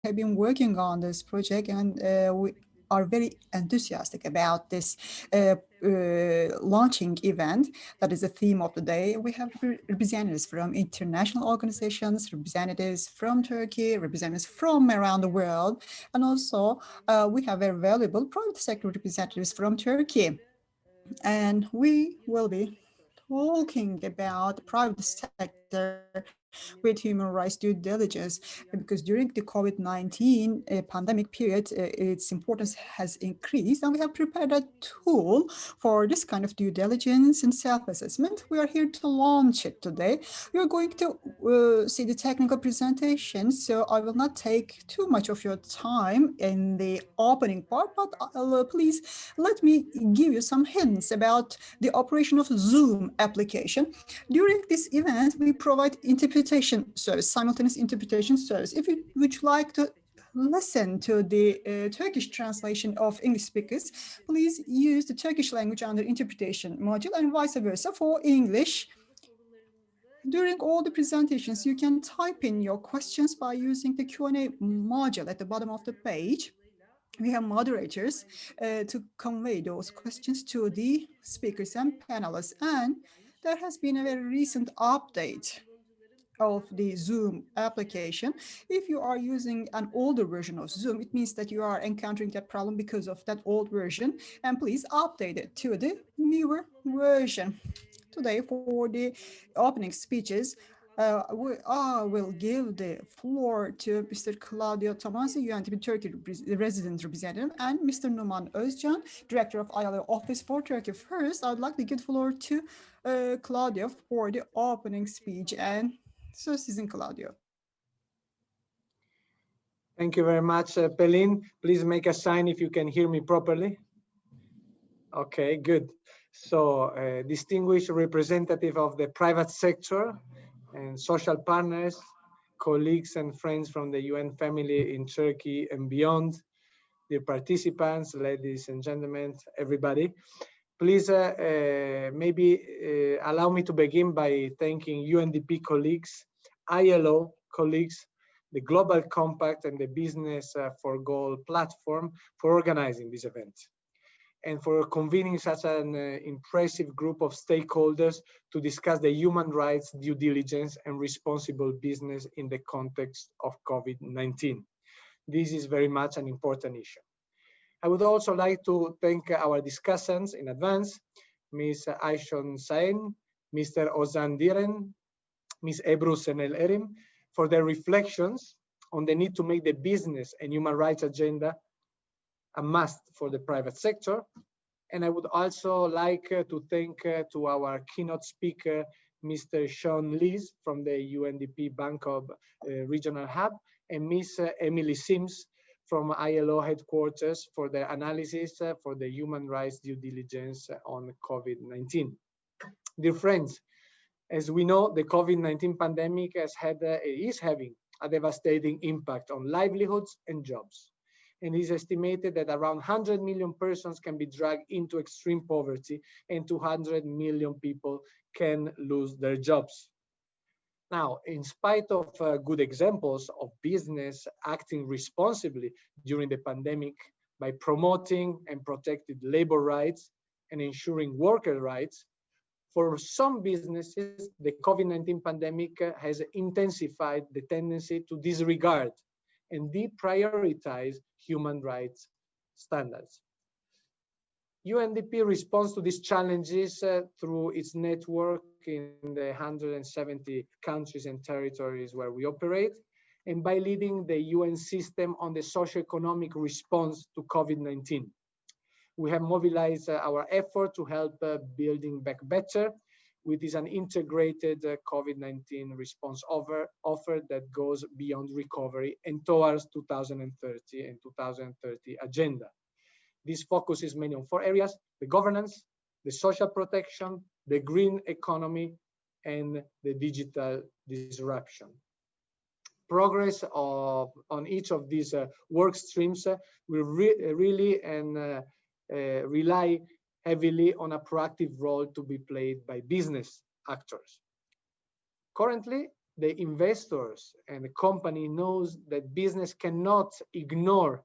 have been working on this project, and we are very enthusiastic about this launching event. That is the theme of the day. We have representatives from international organizations, representatives from Turkey, representatives from around the world, and also we have very valuable private sector representatives from Turkey. And we will be talking about the private sector with human rights due diligence, because during the COVID-19 pandemic period, its importance has increased, and we have prepared a tool for this kind of due diligence and self-assessment. We are here to launch it today. We are going to see the technical presentation, so I will not take too much of your time in the opening part, but please let me give you some hints about the operation of Zoom application. During this event, we provide interpretation service, simultaneous interpretation service. If you would like to listen to the Turkish translation of English speakers, please use the Turkish language under interpretation module, and vice versa for English. During all the presentations, you can type in your questions by using the Q&A module at the bottom of the page. We have moderators to convey those questions to the speakers and panelists. And there has been a very recent update of the Zoom application. If you are using an older version of Zoom, it means that you are encountering that problem because of that old version, and please update it to the newer version. Today, for the opening speeches, I will give the floor to Mr. Claudio Tomasi, UNDP Turkey resident representative, and Mr. Numan Özcan, Director of ILO Office for Turkey. First, I'd like to give the floor to Claudio for the opening speech. And so, Susan Claudio. Thank you very much, Pelin. Please make a sign if you can hear me properly. Okay, good. So, distinguished representative of the private sector and social partners, colleagues and friends from the UN family in Turkey and beyond, dear participants, ladies and gentlemen, everybody. Please maybe allow me to begin by thanking UNDP colleagues, ILO colleagues, the Global Compact and the Business for Goal platform for organizing this event, and for convening such an impressive group of stakeholders to discuss the human rights due diligence and responsible business in the context of COVID-19. This is very much an important issue. I would also like to thank our discussants in advance, Ms. Aishon Sain, Mr. Ozan Diren, Ms. Ebru Senel Erim, for their reflections on the need to make the business and human rights agenda a must for the private sector. And I would also like to thank to our keynote speaker, Mr. Sean Lees from the UNDP Bangkok Regional Hub, and Ms. Emily Sims from ILO headquarters for their analysis for the human rights due diligence on COVID-19. Dear friends, as we know, the COVID-19 pandemic is having a devastating impact on livelihoods and jobs. And it is estimated that around 100 million persons can be dragged into extreme poverty, and 200 million people can lose their jobs. Now, in spite of good examples of business acting responsibly during the pandemic by promoting and protecting labor rights and ensuring worker rights, for some businesses, the COVID-19 pandemic has intensified the tendency to disregard and deprioritize human rights standards. UNDP responds to these challenges through its network in the 170 countries and territories where we operate, and by leading the UN system on the socio-economic response to COVID-19. We have mobilized our effort to help building back better, which is an integrated COVID-19 response offer that goes beyond recovery and towards 2030 and 2030 agenda. This focuses mainly on 4 areas: the governance, the social protection, the green economy, and the digital disruption. Progress on each of these work streams will really rely heavily on a proactive role to be played by business actors. Currently, the investors and the company knows that business cannot ignore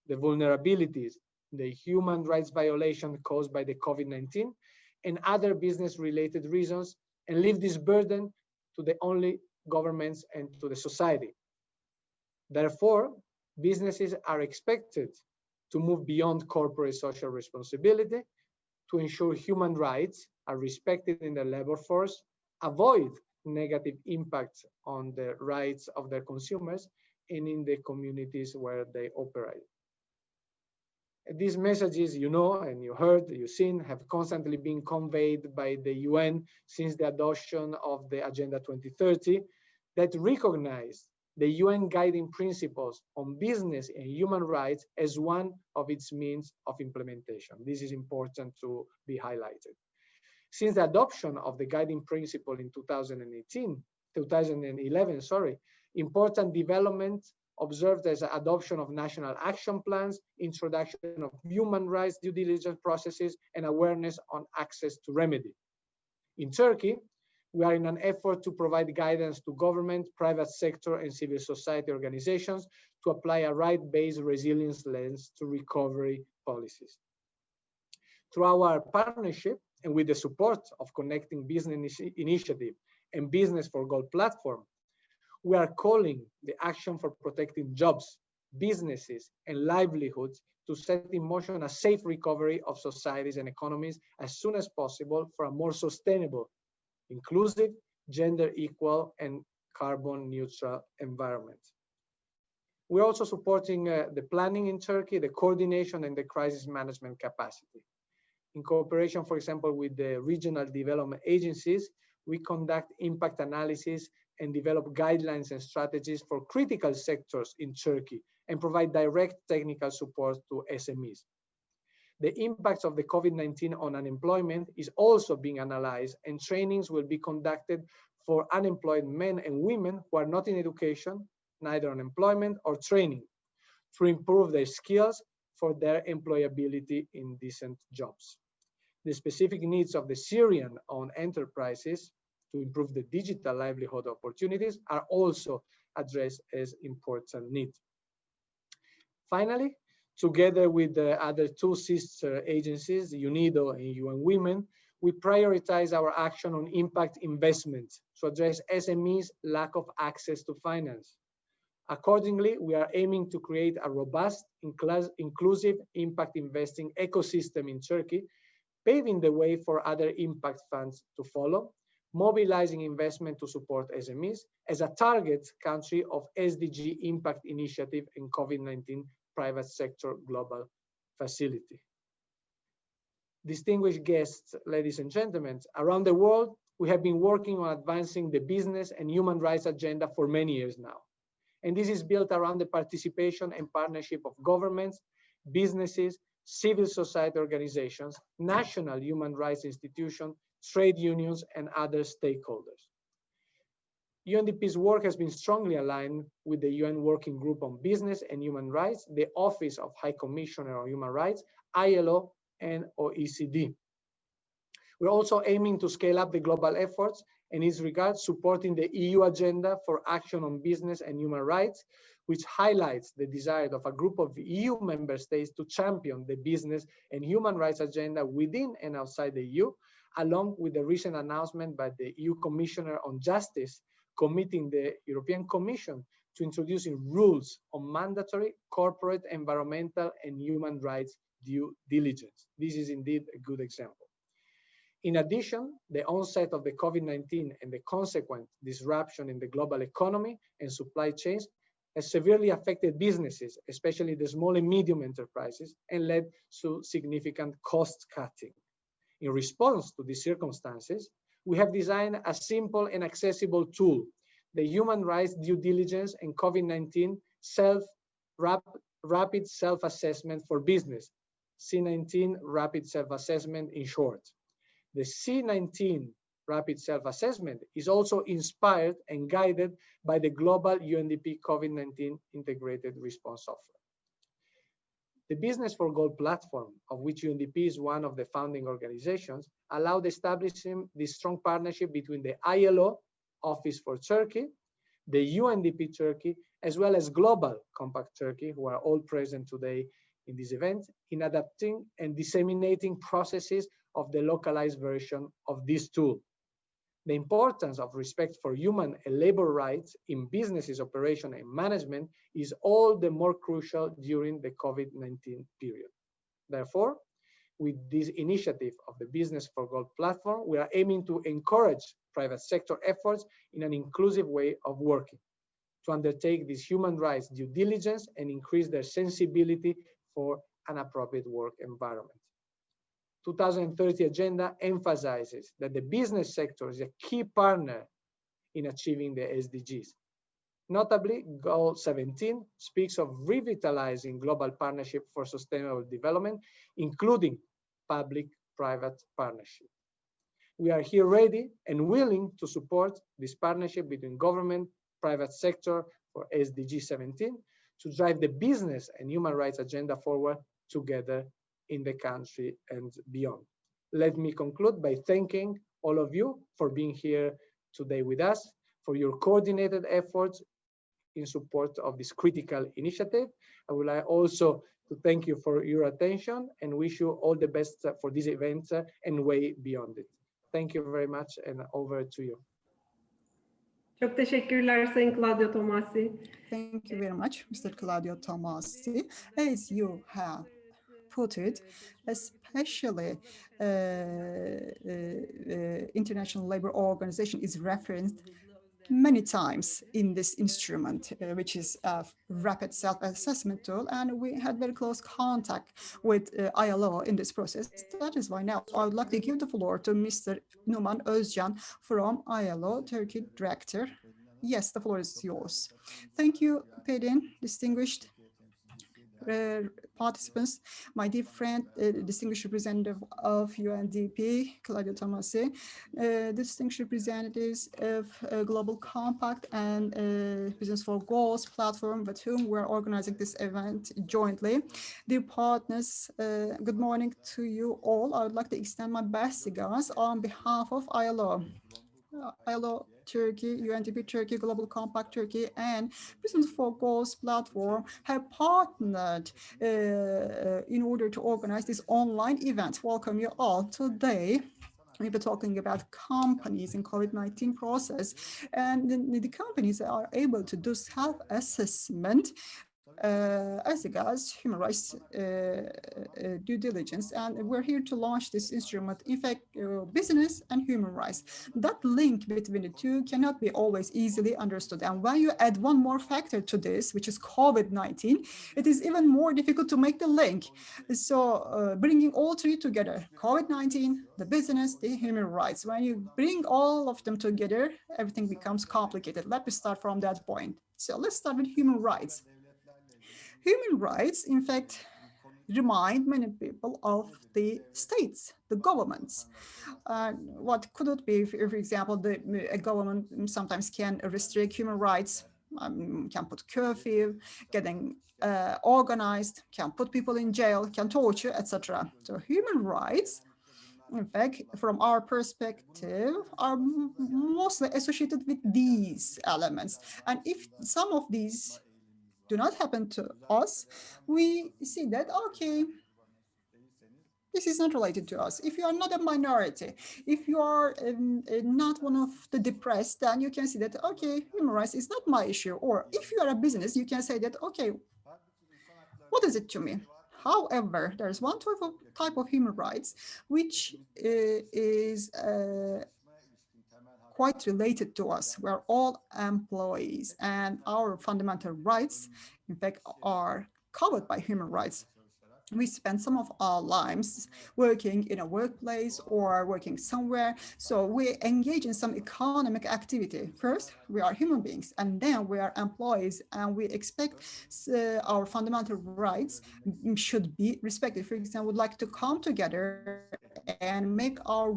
the vulnerabilities, the human rights violation caused by the COVID-19 and other business-related reasons, and leave this burden to the only governments and to the society. Therefore, businesses are expected to move beyond corporate social responsibility to ensure human rights are respected in the labor force, avoid negative impacts on the rights of their consumers and in the communities where they operate. These messages, you know, and you heard, you've seen, have constantly been conveyed by the UN since the adoption of the Agenda 2030 that recognize the UN guiding principles on business and human rights as one of its means of implementation. This is important to be highlighted. Since the adoption of the guiding principle in 2011, important developments observed as adoption of national action plans, introduction of human rights due diligence processes, and awareness on access to remedy. In Turkey, we are in an effort to provide guidance to government, private sector, and civil society organizations to apply a right-based resilience lens to recovery policies. Through our partnership and with the support of Connecting Business Initiative and Business for Gold platform, we are calling the action for protecting jobs, businesses, and livelihoods to set in motion a safe recovery of societies and economies as soon as possible for a more sustainable, inclusive, gender equal, and carbon neutral environment. We're also supporting the planning in Turkey, the coordination and the crisis management capacity. In cooperation, for example, with the regional development agencies, we conduct impact analysis and develop guidelines and strategies for critical sectors in Turkey and provide direct technical support to SMEs. The impacts of the COVID-19 on unemployment is also being analyzed, and trainings will be conducted for unemployed men and women who are not in education, neither on employment or training, to improve their skills for their employability in decent jobs. The specific needs of the Syrian-owned enterprises to improve the digital livelihood opportunities are also addressed as important needs. Finally, together with the other two sister agencies, UNIDO and UN Women, we prioritize our action on impact investments to address SMEs' lack of access to finance. Accordingly, we are aiming to create a robust, inclusive impact investing ecosystem in Turkey, paving the way for other impact funds to follow, mobilizing investment to support SMEs as a target country of SDG Impact Initiative and COVID-19 Private Sector Global Facility. Distinguished guests, ladies and gentlemen, around the world, we have been working on advancing the business and human rights agenda for many years now. And this is built around the participation and partnership of governments, businesses, civil society organizations, national human rights institutions, trade unions, and other stakeholders. UNDP's work has been strongly aligned with the UN Working Group on Business and Human Rights, the Office of High Commissioner on Human Rights, ILO, and OECD. We're also aiming to scale up the global efforts and in this regard supporting the EU agenda for action on business and human rights, which highlights the desire of a group of EU member states to champion the business and human rights agenda within and outside the EU, along with the recent announcement by the EU Commissioner on Justice, committing the European Commission to introducing rules on mandatory corporate environmental and human rights due diligence. This is indeed a good example. In addition, the onset of the COVID-19 and the consequent disruption in the global economy and supply chains has severely affected businesses, especially the small and medium enterprises, and led to significant cost cutting. In response to these circumstances, we have designed a simple and accessible tool, the Human Rights Due Diligence and COVID-19 Rapid Self-Assessment for Business, C19 Rapid Self-Assessment in short. The C19 Rapid Self-Assessment is also inspired and guided by the global UNDP COVID-19 Integrated Response Software. The Business for Gold platform, of which UNDP is one of the founding organizations, allowed establishing this strong partnership between the ILO, Office for Turkey, the UNDP Turkey, as well as Global Compact Turkey, who are all present today in this event, in adapting and disseminating processes of the localized version of this tool. The importance of respect for human and labor rights in businesses, operation, and management is all the more crucial during the COVID-19 period. Therefore, with this initiative of the Business for Gold platform, we are aiming to encourage private sector efforts in an inclusive way of working, to undertake this human rights due diligence and increase their sensibility for an appropriate work environment. 2030 Agenda emphasizes that the business sector is a key partner in achieving the SDGs. Notably, Goal 17 speaks of revitalizing global partnership for sustainable development, including public-private partnership. We are here ready and willing to support this partnership between government, private sector for SDG 17 to drive the business and human rights agenda forward together in the country and beyond. Let me conclude by thanking all of you for being here today with us, for your coordinated efforts in support of this critical initiative. I would like also to thank you for your attention and wish you all the best for this event and way beyond it. Thank you very much, and over to you. Çok teşekkürler Sayın Claudio Tomasi. Thank you very much, Mr. Claudio Tomasi. As you have put it, especially International Labour Organization is referenced many times in this instrument, which is a rapid self-assessment tool, and we had very close contact with ILO in this process. That is why now I would like to give the floor to Mr. Numan Özcan from ILO Turkey Director. Yes, the floor is yours. Thank you, Pedin, distinguished participants, my dear friend, distinguished representative of UNDP, Claudio Tomasi, distinguished representatives of Global Compact and Business for Goals platform with whom we're organizing this event jointly. Dear partners, good morning to you all. I would like to extend my best regards on behalf of ILO. ILO Turkey, UNDP Turkey, Global Compact Turkey, and Business for Goals platform have partnered in order to organize this online event. Welcome you all. Today, we'll be talking about companies in COVID-19 process, and the companies are able to do self-assessment as regards human rights due diligence, and we're here to launch this instrument. In fact, business and human rights, that link between the two cannot be always easily understood, and when you add one more factor to this, which is COVID-19, it is even more difficult to make the link. So bringing all three together, COVID-19, the business, the human rights, when you bring all of them together, everything becomes complicated. Let me start from that point. So let's start with human rights. Human rights, in fact, remind many people of the states, the governments. What could it be, for example, a government sometimes can restrict human rights, can put curfew, getting organized, can put people in jail, can torture, etc. So human rights, in fact, from our perspective, are mostly associated with these elements. And if some of these do not happen to us, we see that, okay, this is not related to us. If you are not a minority, if you are not one of the depressed, then you can see that, okay, human rights is not my issue. Or if you are a business, you can say that, okay, what is it to me? However, there's one type of human rights which is quite related to us. We're all employees, and our fundamental rights, in fact, are covered by human rights. We spend some of our lives working in a workplace or working somewhere. So we engage in some economic activity. First, we are human beings, and then we are employees, and we expect our fundamental rights should be respected. For example, we'd like to come together and make our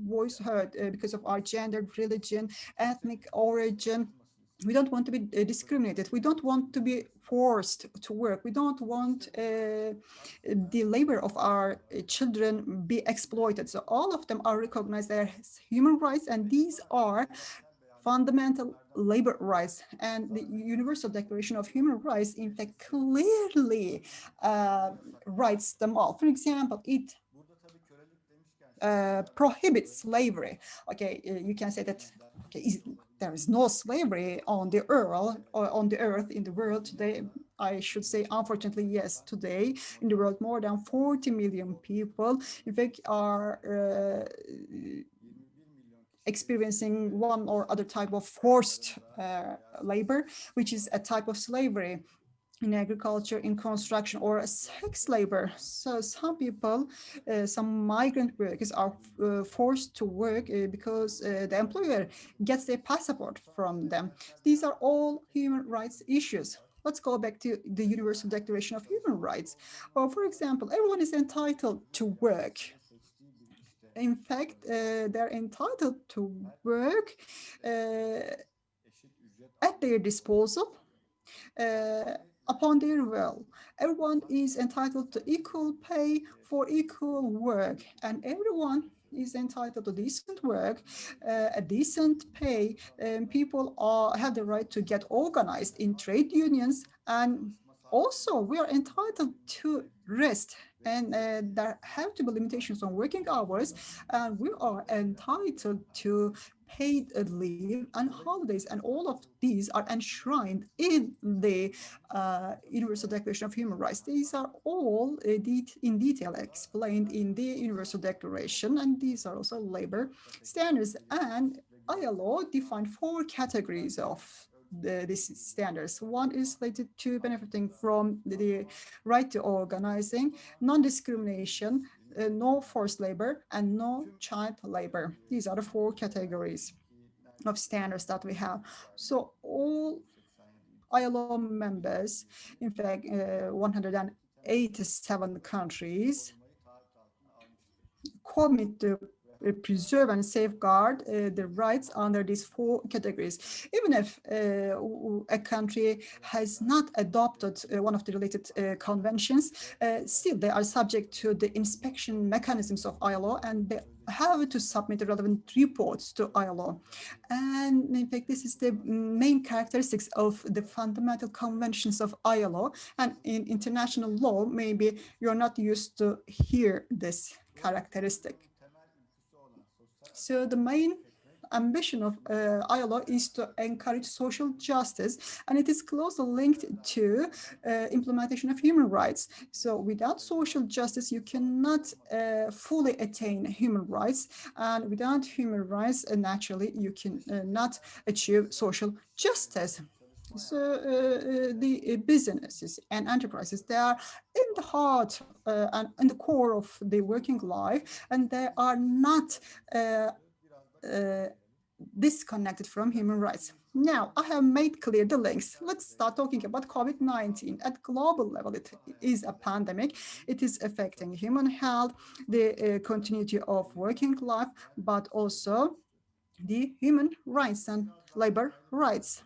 voice heard because of our gender, religion, ethnic origin. We don't want to be discriminated. We don't want to be forced to work. We don't want the labor of our children be exploited. So all of them are recognized as human rights, and these are fundamental labor rights, and the Universal Declaration of Human Rights, in fact, clearly writes them all. For example, it prohibits slavery. Okay, you can say that okay, there is no slavery on the earth or on the earth in the world today. I should say, unfortunately, yes, today in the world, more than 40 million people, in fact, are experiencing one or other type of forced labor, which is a type of slavery in agriculture, in construction, or sex labor. So some people, some migrant workers are forced to work because the employer gets their passport from them. These are all human rights issues. Let's go back to the Universal Declaration of Human Rights. Or for example, everyone is entitled to work. In fact, they're entitled to work at their disposal upon their will. Everyone is entitled to equal pay for equal work, and everyone is entitled to decent work, a decent pay. People have the right to get organized in trade unions, and also we are entitled to rest, and there have to be limitations on working hours, and we are entitled to paid leave and holidays, and all of these are enshrined in the Universal Declaration of Human Rights. These are all in detail explained in the Universal Declaration, and these are also labor standards. And ILO defined 4 categories of these standards. One is related to benefiting from the right to organizing, non-discrimination, no forced labor, and no child labor. These are the 4 categories of standards that we have. So all ILO members, in fact, 187 countries, commit to preserve and safeguard the rights under these 4 categories. Even if a country has not adopted one of the related conventions, still they are subject to the inspection mechanisms of ILO, and they have to submit the relevant reports to ILO. And in fact, this is the main characteristics of the fundamental conventions of ILO. And in international law, maybe you're not used to hear this characteristic. So the main ambition of ILO is to encourage social justice, and it is closely linked to implementation of human rights. So without social justice, you cannot fully attain human rights, and without human rights, naturally, you cannot achieve social justice. So the businesses and enterprises, they are in the heart and in the core of the working life, and they are not disconnected from human rights. Now, I have made clear the links. Let's start talking about COVID-19. At global level, it is a pandemic. It is affecting human health, the continuity of working life, but also the human rights and labor rights.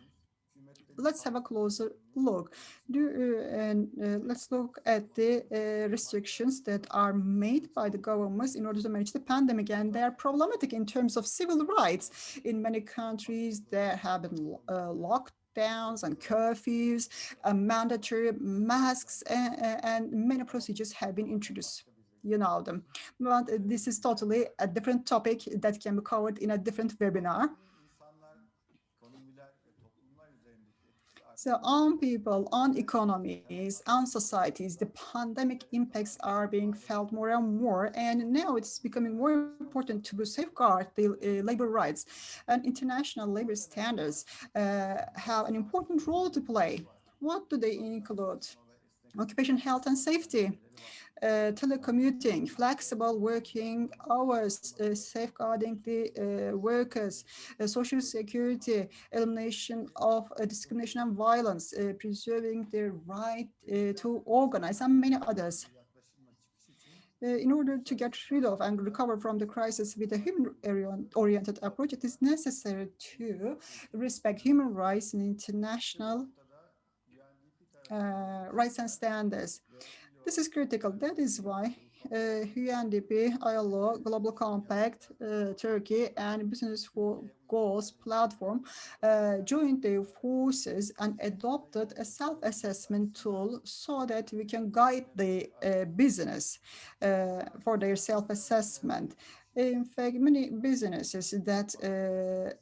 Let's have a closer look. Let's look at the restrictions that are made by the governments in order to manage the pandemic, and they are problematic in terms of civil rights. In many countries, there have been lockdowns and curfews, mandatory masks, and many procedures have been introduced. You know them. But this is totally a different topic that can be covered in a different webinar. So on people, on economies, on societies, the pandemic impacts are being felt more and more. And now it's becoming more important to safeguard the labor rights. And international labor standards have an important role to play. What do they include? Occupation health and safety, telecommuting, flexible working hours, safeguarding the workers, social security, elimination of discrimination and violence, preserving their right to organize, and many others. In order to get rid of and recover from the crisis with a human-oriented approach, it is necessary to respect human rights and international rights and standards. This is critical. That is why UNDP, ILO, Global Compact, Turkey, and Business for Goals platform joined their forces and adopted a self-assessment tool so that we can guide the business for their self-assessment. In fact, many businesses that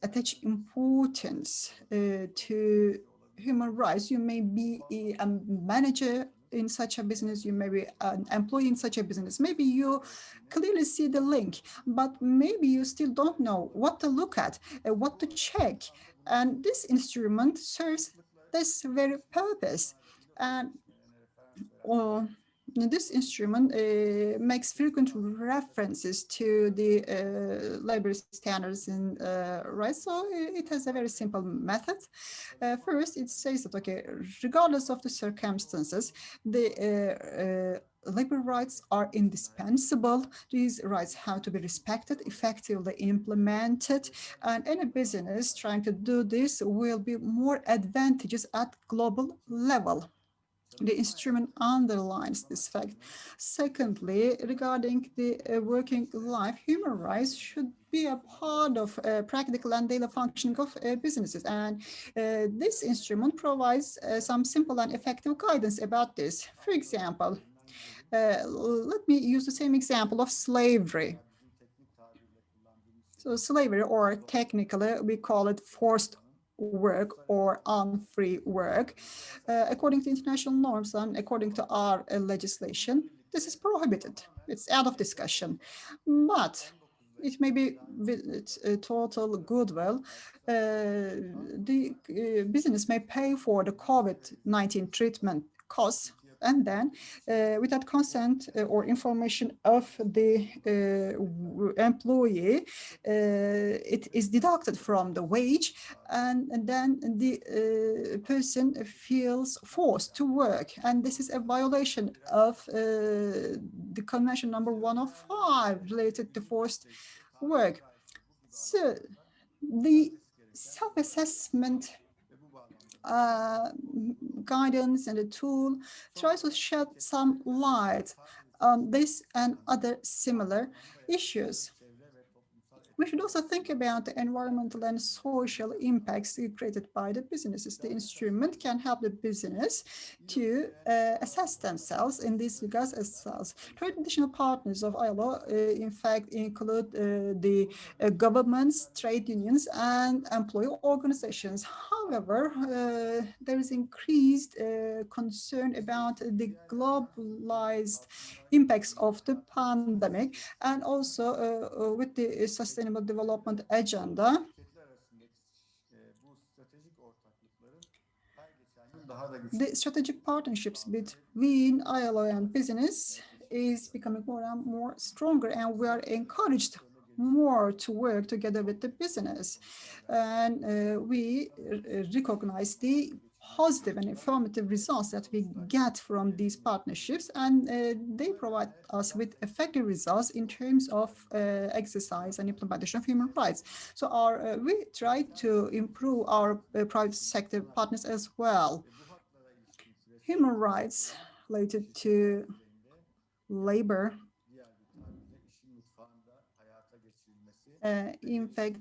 attach importance to human rights, you may be a manager in such a business, you may be an employee in such a business. Maybe you clearly see the link, but maybe you still don't know what to look at, what to check. And this instrument serves this very purpose. And this instrument makes frequent references to the labor standards and rights. So it has a very simple method. First, it says that, okay, regardless of the circumstances, the labor rights are indispensable. These rights have to be respected, effectively implemented, and any business trying to do this will be more advantageous at global level. The instrument underlines this fact. Secondly, regarding the working life, human rights should be a part of practical and daily functioning of businesses. And this instrument provides some simple and effective guidance about this. For example, let me use the same example of slavery. So slavery, or technically we call it forced work or unfree work. According to international norms and according to our legislation, this is prohibited. It's out of discussion. But it may be with total goodwill. The business may pay for the COVID-19 treatment costs, and then without consent or information of the employee, it is deducted from the wage, and then the person feels forced to work. And this is a violation of the Convention number 105 related to forced work. So the self-assessment guidance and the tool tries to shed some light on this and other similar issues. We should also think about the environmental and social impacts created by the businesses. The instrument can help the business to assess themselves in these regards as well. Traditional partners of ILO, in fact, include the governments, trade unions, and employee organizations. However, there is increased concern about the globalized impacts of the pandemic, and also with the Sustainable Development Agenda. The strategic partnerships between ILO and business is becoming more and more stronger, and we are encouraged more to work together with the business. And we recognize the positive and informative results that we get from these partnerships, and they provide us with effective results in terms of exercise and implementation of human rights. So we try to improve our private sector partners as well. Human rights related to labor, in fact,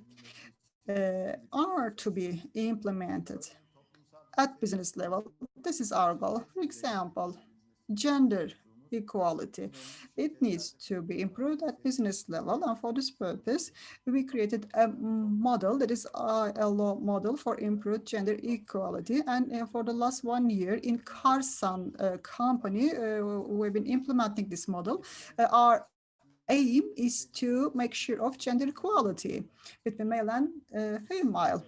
are to be implemented at business level. This is our goal. For example, gender equality. It needs to be improved at business level, and for this purpose, we created a model that is ILO model for improved gender equality. And for the last 1 year in Karsan company, we've been implementing this model. Our aim is to make sure of gender equality between male and female.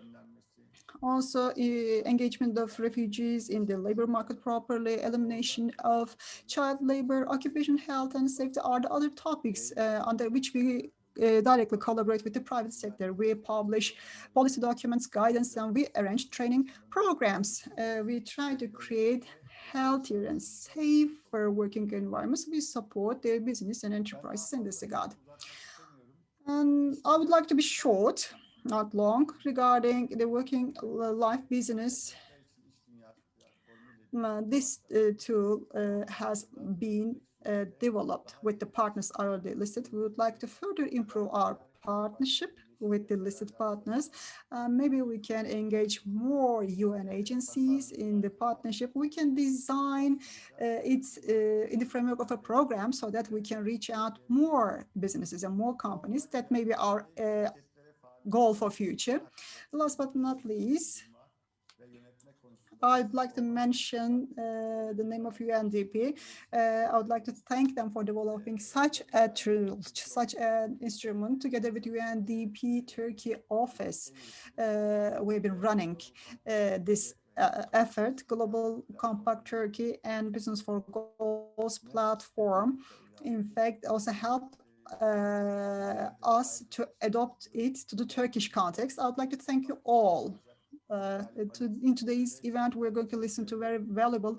Also, engagement of refugees in the labor market properly, elimination of child labor, occupational health and safety are the other topics under which we directly collaborate with the private sector. We publish policy documents, guidance, and we arrange training programs. We try to create healthier and safer working environments. We support their business and enterprises in this regard. And I would like to be short, not long, regarding the working life business. This tool has been developed with the partners already listed. We would like to further improve our partnership with the listed partners. Maybe we can engage more UN agencies in the partnership. We can design it in the framework of a program so that we can reach out more businesses and more companies. That may be our goal for future. Last but not least, I'd like to mention the name of UNDP. I would like to thank them for developing such a tool, such an instrument together with UNDP Turkey office. We've been running this effort, Global Compact Turkey and Business for Goals platform. In fact, also helped us to adopt it to the Turkish context. I would like to thank you all. In today's event, we're going to listen to very valuable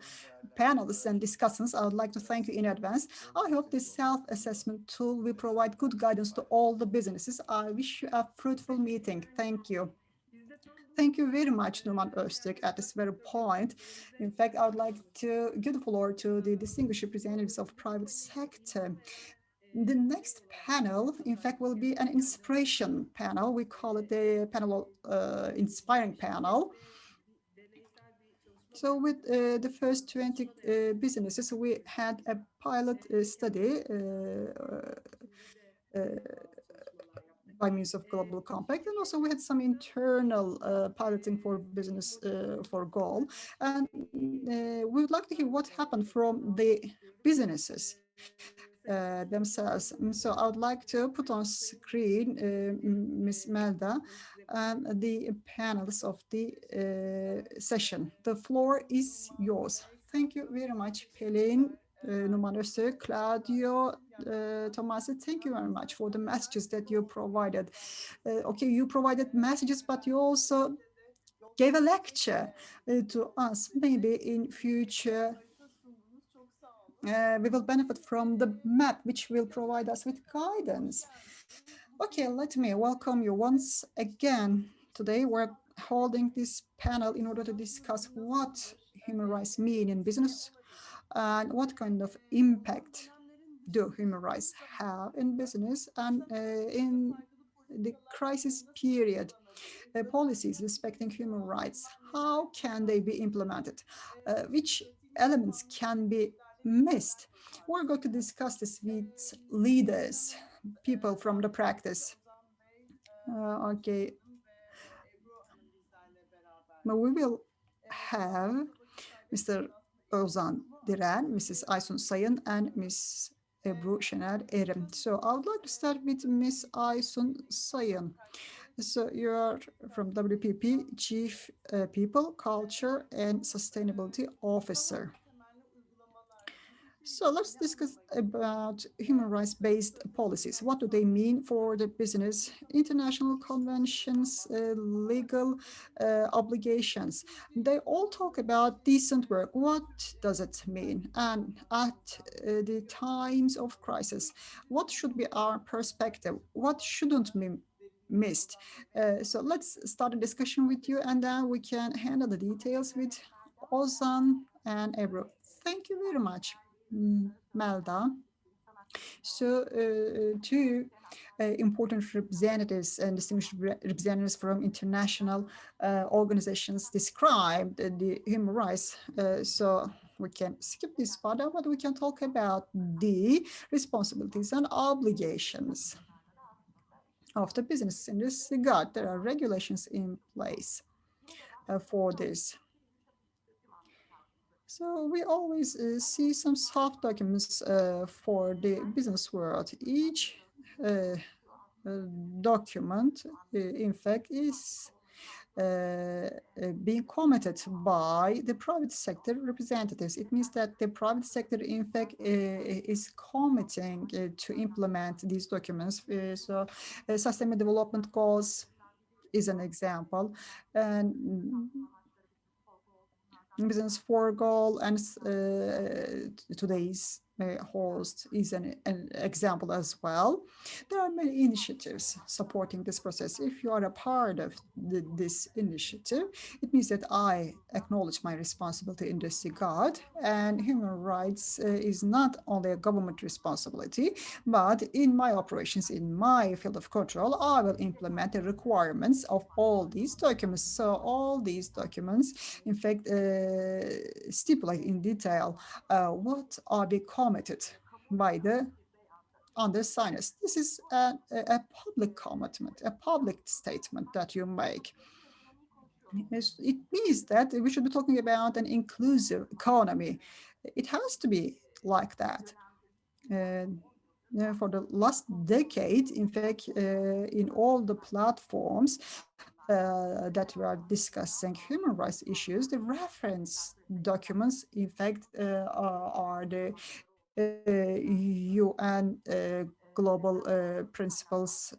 panelists and discussants. I would like to thank you in advance. I hope this self-assessment tool will provide good guidance to all the businesses. I wish you a fruitful meeting. Thank you. Thank you very much, Numan Öztürk, at this very point. In fact, I would like to give the floor to the distinguished representatives of private sector. The next panel, in fact, will be an inspiration panel. We call it the panel inspiring panel. So with the first 20 businesses, we had a pilot study by means of Global Compact, and also we had some internal piloting for business for goal. And we would like to hear what happened from the businesses themselves. So I would like to put on screen Ms. Melda and the panels of the session. The floor is yours. Thank you very much, Pelin, Numan Öztürk, Claudio, Tomasi. Thank you very much for the messages that you provided. Okay, you provided messages, but you also gave a lecture to us. Maybe in future, we will benefit from the map, which will provide us with guidance. Okay, let me welcome you once again. Today, we're holding this panel in order to discuss what human rights mean in business and what kind of impact do human rights have in business and in the crisis period. Policies respecting human rights, how can they be implemented? Which elements can be missed? We're going to discuss this with leaders, people from the practice. Okay. We will have Mr. Ozan Diren, Mrs. Aysun Sayın, and Ms. Ebru Şener Erim. So I would like to start with Ms. Aysun Sayın. So you are from WPP, Chief People, Culture, and Sustainability Officer. So let's discuss about human rights-based policies. What do they mean for the business? International conventions, legal obligations. They all talk about decent work. What does it mean? And at the times of crisis, what should be our perspective? What shouldn't be missed? So let's start a discussion with you, and then we can handle the details with Ozan and Ebru. Thank you very much, Melda. So two important representatives and distinguished representatives from international organizations described the human rights. So we can skip this part, but we can talk about the responsibilities and obligations of the business in this regard. There are regulations in place for this. So we always see some soft documents for the business world. Each document, in fact, is being commented by the private sector representatives. It means that the private sector, in fact, is committing to implement these documents. So Sustainable Development Goals is an example. And Business for Goal and today's host is an example as well. There are many initiatives supporting this process. If you are a part of this initiative, it means that I acknowledge my responsibility in this regard. And human rights is not only a government responsibility, but in my operations, in my field of control, I will implement the requirements of all these documents. So all these documents, in fact, stipulate in detail what are they committed by the undersigners. This is a public commitment, a public statement that you make. It means that we should be talking about an inclusive economy. It has to be like that. For the last decade, in fact, in all the platforms that we are discussing human rights issues, the reference documents, in fact, are the UN global principles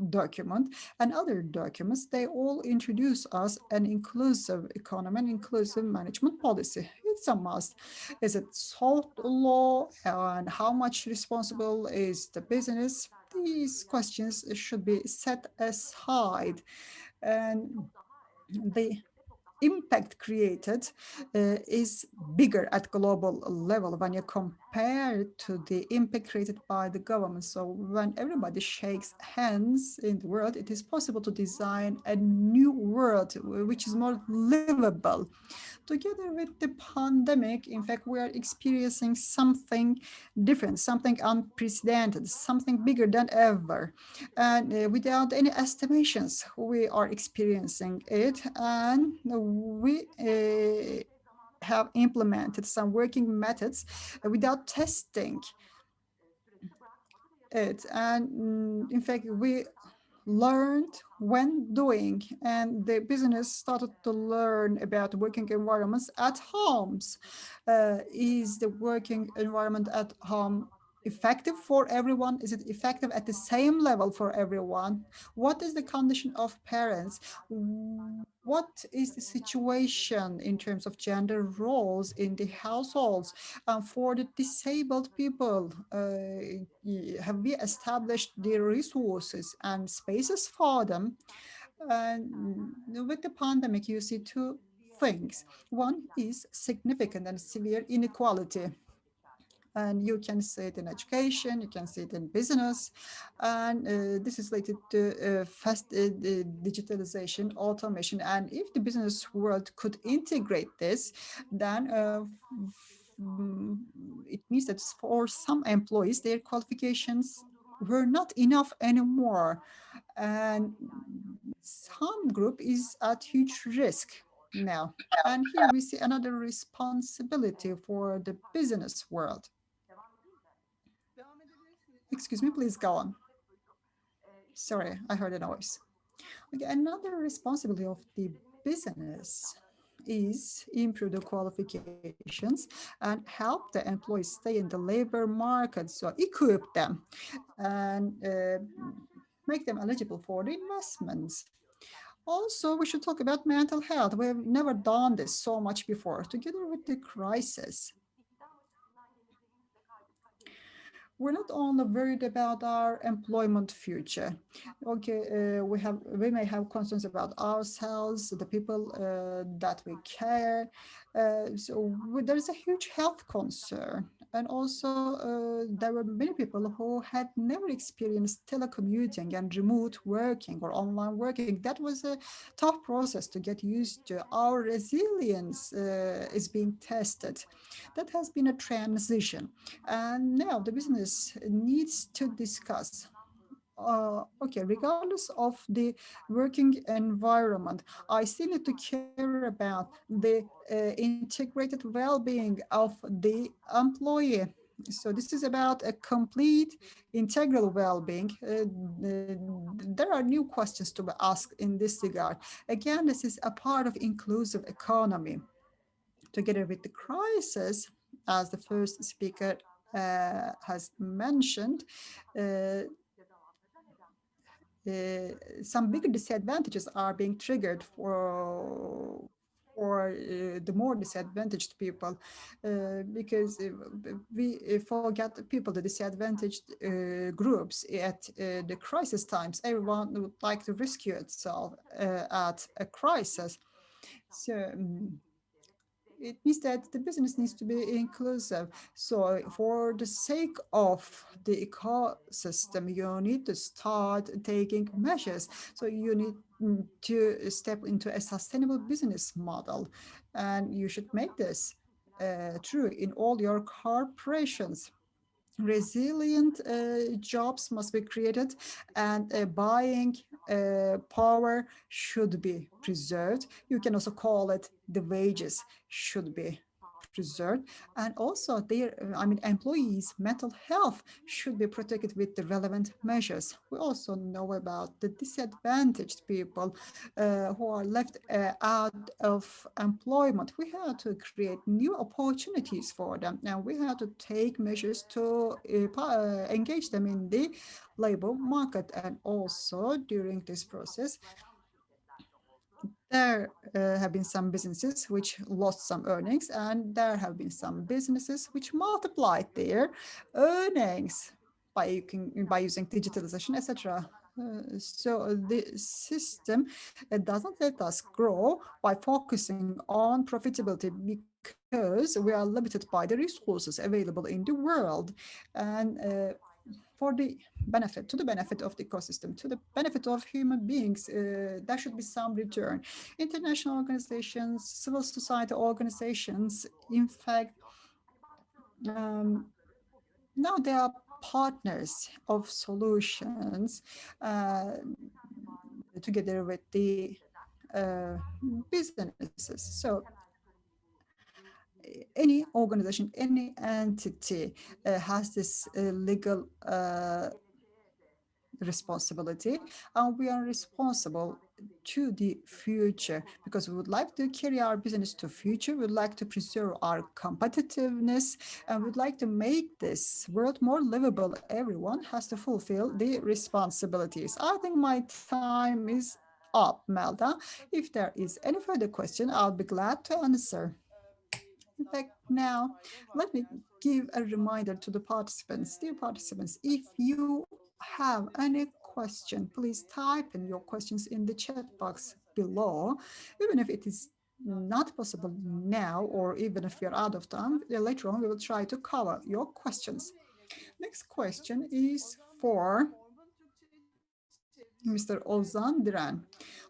document and other documents. They all introduce us an inclusive economy and inclusive management policy. It's a must. Is it soft law, and how much responsible is the business? These questions should be set aside, and the impact created is bigger at global level when you compare to the impact created by the government. So when everybody shakes hands in the world, it is possible to design a new world which is more livable. Together with the pandemic, in fact, we are experiencing something different, something unprecedented, something bigger than ever. And without any estimations, we are experiencing it. And we have implemented some working methods without testing it. And in fact, we learned when doing, and the business started to learn about working environments at homes. Is the working environment at home effective for everyone? Is it effective at the same level for everyone? What is the condition of parents? What is the situation in terms of gender roles in the households? For the disabled people, have we established the resources and spaces for them? And with the pandemic, you see two things. One is significant and severe inequality. And you can see it in education, you can see it in business, and this is related to fast digitalization, automation. And if the business world could integrate this, then it means that for some employees, their qualifications were not enough anymore, and some group is at huge risk now. And here we see another responsibility for the business world. Excuse me, please go on. Sorry, I heard a noise. Okay, another responsibility of the business is improve the qualifications and help the employees stay in the labor market. So equip them and make them eligible for the investments. Also, we should talk about mental health. We have never done this so much before. Together with the crisis, we're not only worried about our employment future. Okay, we may have concerns about ourselves, the people that we care. There is a huge health concern. And also, there were many people who had never experienced telecommuting and remote working or online working. That was a tough process to get used to. Our resilience is being tested. That has been a transition. And now the business needs to discuss. Okay, regardless of the working environment, I still need to care about the integrated well-being of the employee. So this is about a complete integral well-being. There are new questions to be asked in this regard. Again, this is a part of inclusive economy. Together with the crisis, as the first speaker has mentioned, some bigger disadvantages are being triggered for the more disadvantaged people, because we forget the people, the disadvantaged groups at the crisis times. Everyone would like to rescue itself at a crisis. So it means that the business needs to be inclusive. So for the sake of the ecosystem, you need to start taking measures. So you need to step into a sustainable business model, and you should make this true in all your corporations. Resilient jobs must be created, and buying power should be preserved. You can also call it the wages should be preserved, and also their employees mental health should be protected with the relevant measures. We also know about the disadvantaged people who are left out of employment. We have to create new opportunities for them, and we have to take measures to engage them in the labor market. And also during this process, there have been some businesses which lost some earnings, and there have been some businesses which multiplied their earnings by using digitalization, etc. So the system doesn't let us grow by focusing on profitability, because we are limited by the resources available in the world. And for the benefit, to the benefit of the ecosystem, to the benefit of human beings, there should be some return. International organizations, civil society organizations, in fact, um, now they are partners of solutions together with the businesses. So any organization, any entity has this legal responsibility, and we are responsible to the future, because we would like to carry our business to future. We would like to preserve our competitiveness, and we'd like to make this world more livable. Everyone has to fulfill the responsibilities. I think my time is up, Melda. If there is any further question, I'll be glad to answer. In fact, now let me give a reminder to the participants. Dear participants, if you have any question, please type in your questions in the chat box below. Even if it is not possible now, or even if you're out of time, later on we will try to cover your questions. Next question is for Mr. Ozan Diren.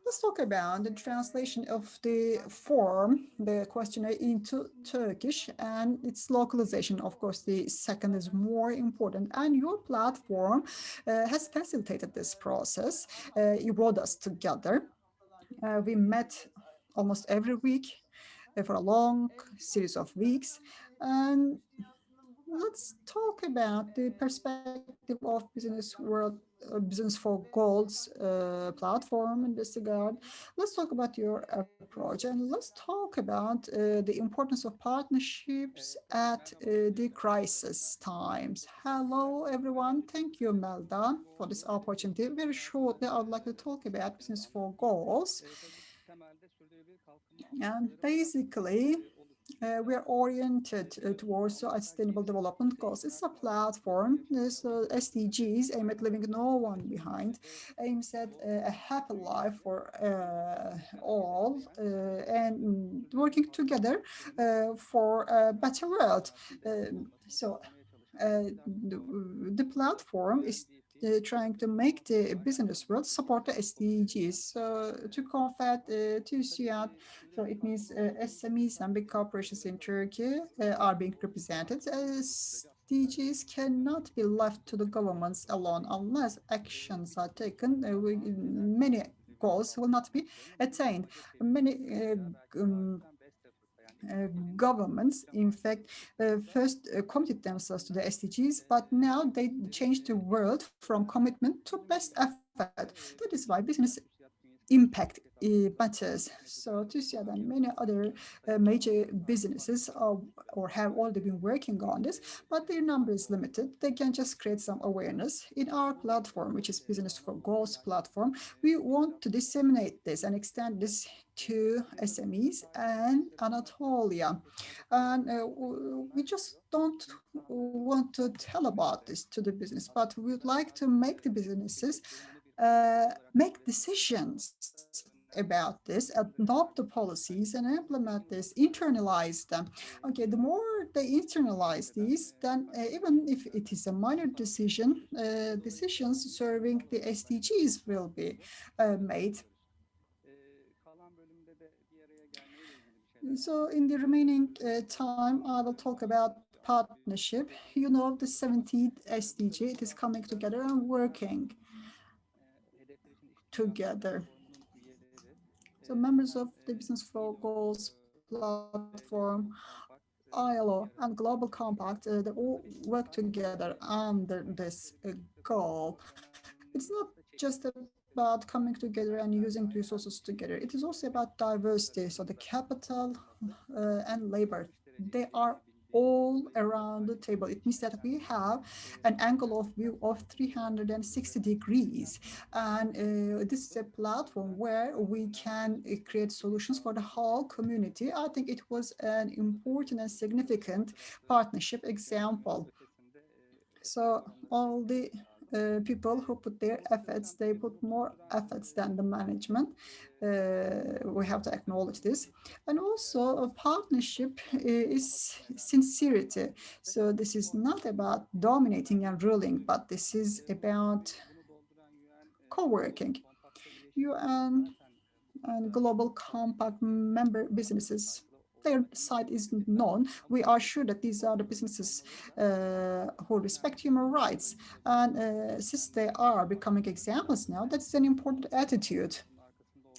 Let's talk about the translation of the form, the questionnaire, into Turkish and its localization. Of course, the second is more important, and your platform has facilitated this process. You brought us together. We met almost every week for a long series of weeks, and let's talk about the perspective of business world, business for goals platform in this regard. Let's talk about your approach, and let's talk about the importance of partnerships at the crisis times. Hello, everyone. Thank you, Melda, for this opportunity. Very shortly, I would like to talk about business for goals. And basically, we are oriented towards sustainable development goals. It's a platform. So SDGs aim at leaving no one behind, aims at a happy life for all, and working together for a better world. So the platform is trying to make the business world support the SDGs. So to combat TÜSİAD, so it means SMEs and big corporations in Turkey are being represented. SDGs cannot be left to the governments alone unless actions are taken. Many goals will not be attained. Many governments, in fact, first committed themselves to the SDGs, but now they changed the word from commitment to best effort. That is why business impact matters. So TUSIAD and many other major businesses or have already been working on this, but their number is limited. They can just create some awareness. In our platform, which is Business for Goals platform, we want to disseminate this and extend this to SMEs and Anatolia. And we just don't want to tell about this to the business, but we would like to make the businesses make decisions about this, adopt the policies and implement this, internalize them. Okay, the more they internalize these, then even if it is a minor decision, decisions serving the SDGs will be made. So in the remaining time, I will talk about partnership. You know, the 17th SDG, it is coming together and working together. So members of the Business for Goals platform, ILO, and Global Compact, they all work together under this goal. It's not just about coming together and using resources together. It is also about diversity. So the capital and labor, they are all around the table. It means that we have an angle of view of 360 degrees. And this is a platform where we can create solutions for the whole community. I think it was an important and significant partnership example. So all the people who put their efforts, they put more efforts than the management. We have to acknowledge this. And also a partnership is sincerity. So this is not about dominating and ruling, but this is about co-working. UN and Global Compact member businesses, their side is known. We are sure that these are the businesses who respect human rights. And since they are becoming examples now, that's an important attitude.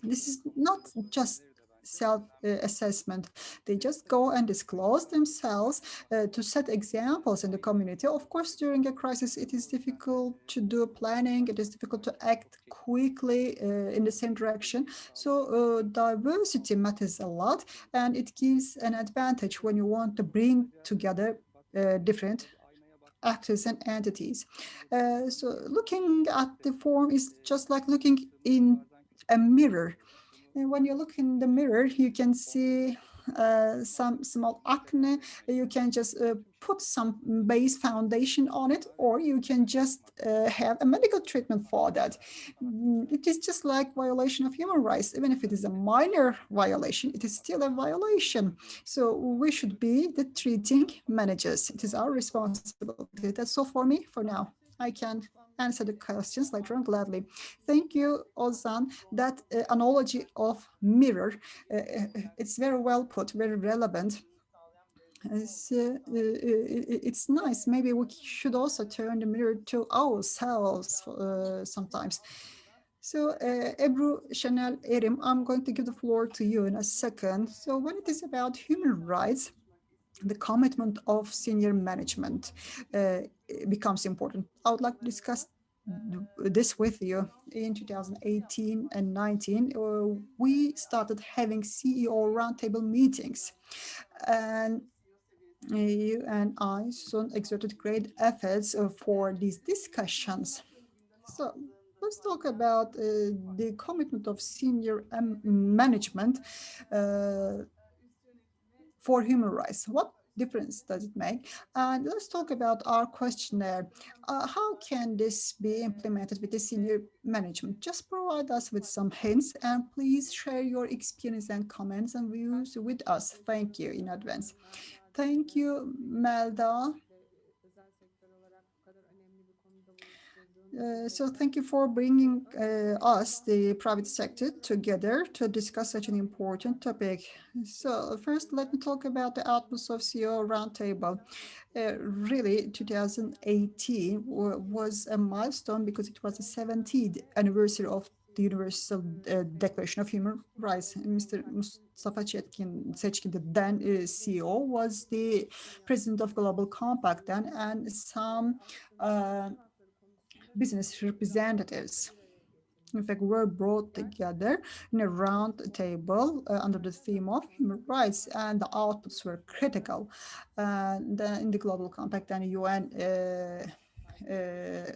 This is not just self-assessment. They just go and disclose themselves to set examples in the community. Of course, during a crisis, it is difficult to do planning. It is difficult to act quickly in the same direction. So diversity matters a lot, and it gives an advantage when you want to bring together different actors and entities. So looking at the form is just like looking in a mirror. And when you look in the mirror, you can see some small acne. You can just put some base foundation on it, or you can just have a medical treatment for that. It is just like violation of human rights. Even if it is a minor violation, it is still a violation. So we should be the treating managers. It is our responsibility. That's all for me for now. I can answer the questions later on gladly. Thank you, Ozan. That analogy of mirror, it's very well put, very relevant. It's nice. Maybe we should also turn the mirror to ourselves sometimes. So Ebru Chanel Erim, I'm going to give the floor to you in a second. So when it is about human rights, the commitment of senior management becomes important. I would like to discuss this with you. In 2018 and 19, we started having CEO roundtable meetings. And you and I soon exerted great efforts for these discussions. So let's talk about the commitment of senior management for human rights. What difference does it make? And let's talk about our questionnaire. How can this be implemented with the senior management? Just provide us with some hints, and please share your experience and comments and views with us. Thank you in advance. Thank you, Melda. So thank you for bringing us, the private sector, together to discuss such an important topic. So first, let me talk about the Atmos of CEO Roundtable. Really, 2018 was a milestone because it was the 70th anniversary of the Universal Declaration of Human Rights. Mr. Mustafa Seçkin, the then CEO, was the president of Global Compact then, and some business representatives. in fact, were brought together in a round table under the theme of human rights, and the outputs were critical. And in the Global Compact and UN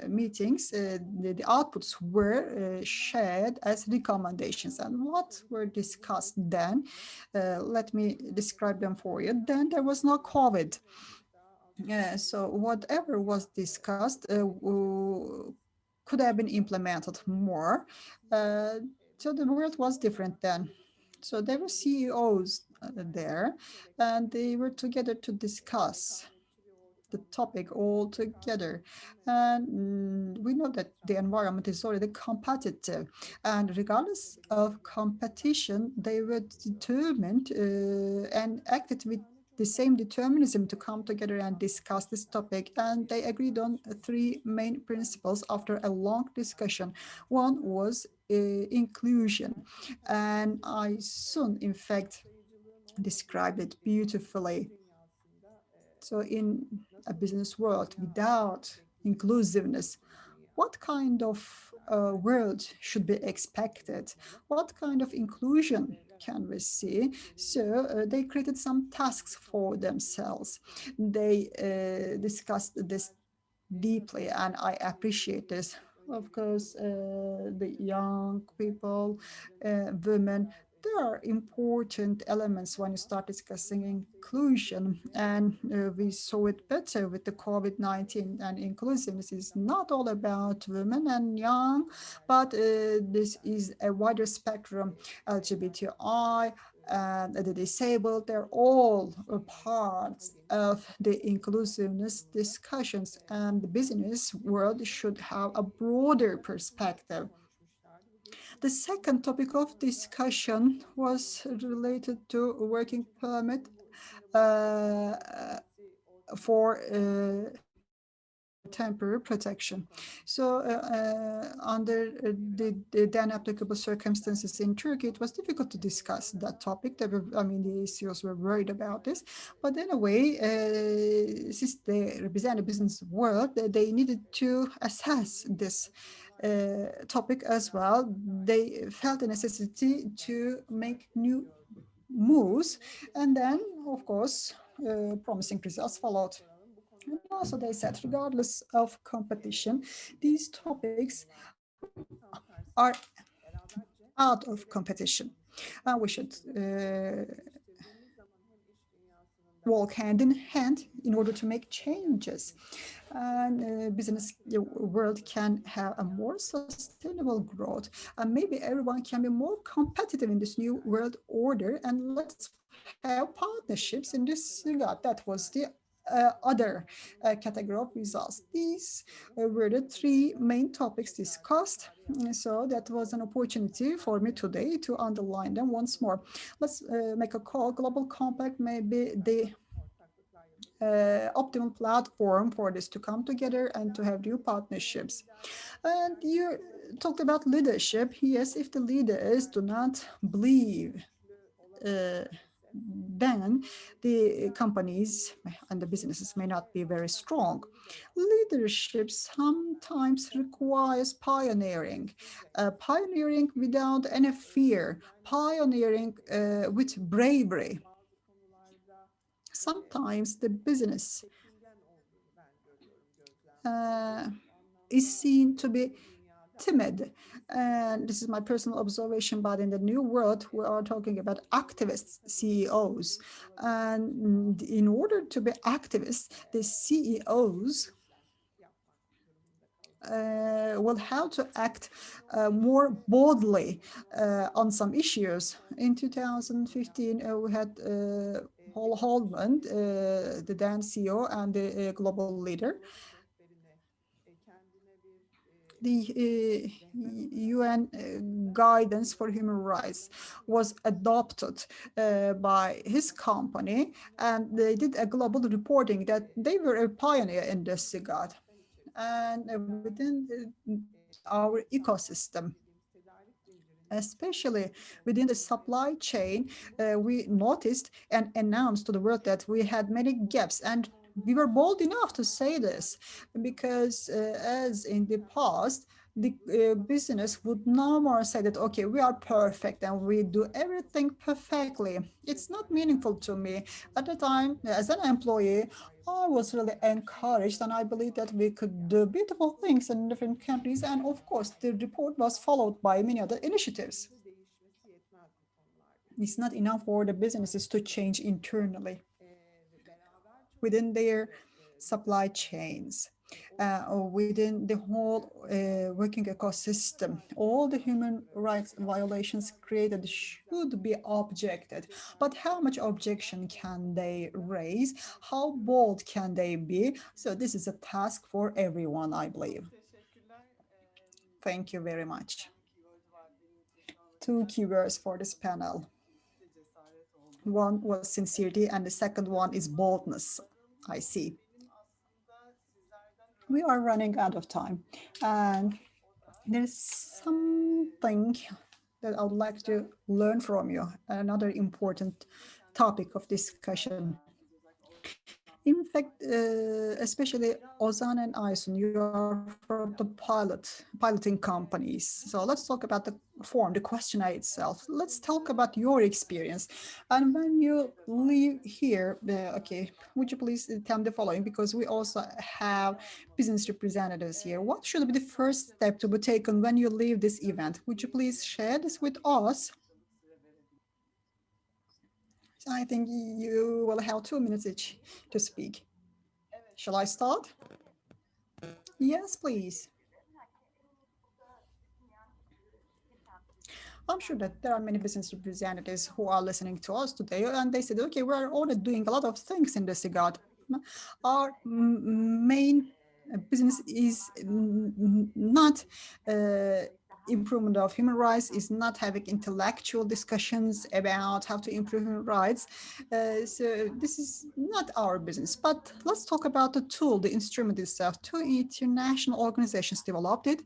meetings, the outputs were shared as recommendations. And what were discussed then? Let me describe them for you. Then there was no COVID. So whatever was discussed could have been implemented more. Uh, so the world was different then. So there were CEOs there, and they were together to discuss the topic all together. And we know that the environment is already competitive. And regardless of competition, they were determined and acted with the same determinism to come together and discuss this topic. And they agreed on three main principles after a long discussion. One was inclusion. And I soon, in fact, described it beautifully. So in a business world without inclusiveness, what kind of world should be expected? What kind of inclusion can we see? So they created some tasks for themselves. They discussed this deeply, and I appreciate this. Of course, the young people, women, there are important elements when you start discussing inclusion, and we saw it better with the COVID-19. And inclusiveness is not all about women and young, but this is a wider spectrum. LGBTI, the disabled, they're all parts of the inclusiveness discussions, and the business world should have a broader perspective. The second topic of discussion was related to working permit for temporary protection. So under the then applicable circumstances in Turkey, it was difficult to discuss that topic. The CEOs were worried about this. But in a way, since they represent the business world, they needed to assess this topic as well. They felt the necessity to make new moves. And then, of course, promising results followed. And also they said, regardless of competition, these topics are out of competition. We should walk hand in hand in order to make changes. And business world can have a more sustainable growth. And maybe everyone can be more competitive in this new world order. And let's have partnerships in this regard. That was the other category of results. These were the three main topics discussed. So that was an opportunity for me today to underline them once more. Let's make a call. Global Compact may be the optimal platform for this to come together and to have new partnerships. And you talked about leadership. Yes, if the leaders do not believe, then the companies and the businesses may not be very strong. Leadership sometimes requires pioneering, pioneering without any fear, pioneering with bravery. Sometimes the business is seen to be timid. And this is my personal observation, but in the new world, we are talking about activist CEOs. And in order to be activists, the CEOs will have to act more boldly on some issues. In 2015, we had Paul Holman, the then CEO and the global leader. The UN guidance for human rights was adopted by his company, and they did a global reporting that they were a pioneer in this regard. And within our ecosystem, especially within the supply chain, we noticed and announced to the world that we had many gaps, and we were bold enough to say this because as in the past, the business would no more say that, okay, we are perfect and we do everything perfectly. It's not meaningful to me. At the time, as an employee, I was really encouraged and I believe that we could do beautiful things in different countries. And of course, the report was followed by many other initiatives. It's not enough for the businesses to change internally within their supply chains, or within the whole working ecosystem. All the human rights violations created should be objected. But how much objection can they raise? How bold can they be? So this is a task for everyone, I believe. Thank you very much. Two keywords for this panel. One was sincerity, and the second one is boldness. I see. We are running out of time, and there's something that I would like to learn from you, another important topic of discussion. In fact, especially Ozan and Aysun, you are from the piloting companies. So let's talk about the form, the questionnaire itself. Let's talk about your experience. And when you leave here, okay, would you please tell me the following? Because we also have business representatives here. What should be the first step to be taken when you leave this event? Would you please share this with us? I think you will have 2 minutes each to speak. Shall I start? Yes, please. I'm sure that there are many business representatives who are listening to us today, and they said, okay, we're already doing a lot of things in this regard. Our main business is not improvement of human rights, is not having intellectual discussions about how to improve human rights. So this is not our business. But let's talk about the tool, the instrument itself. Two international organizations developed it,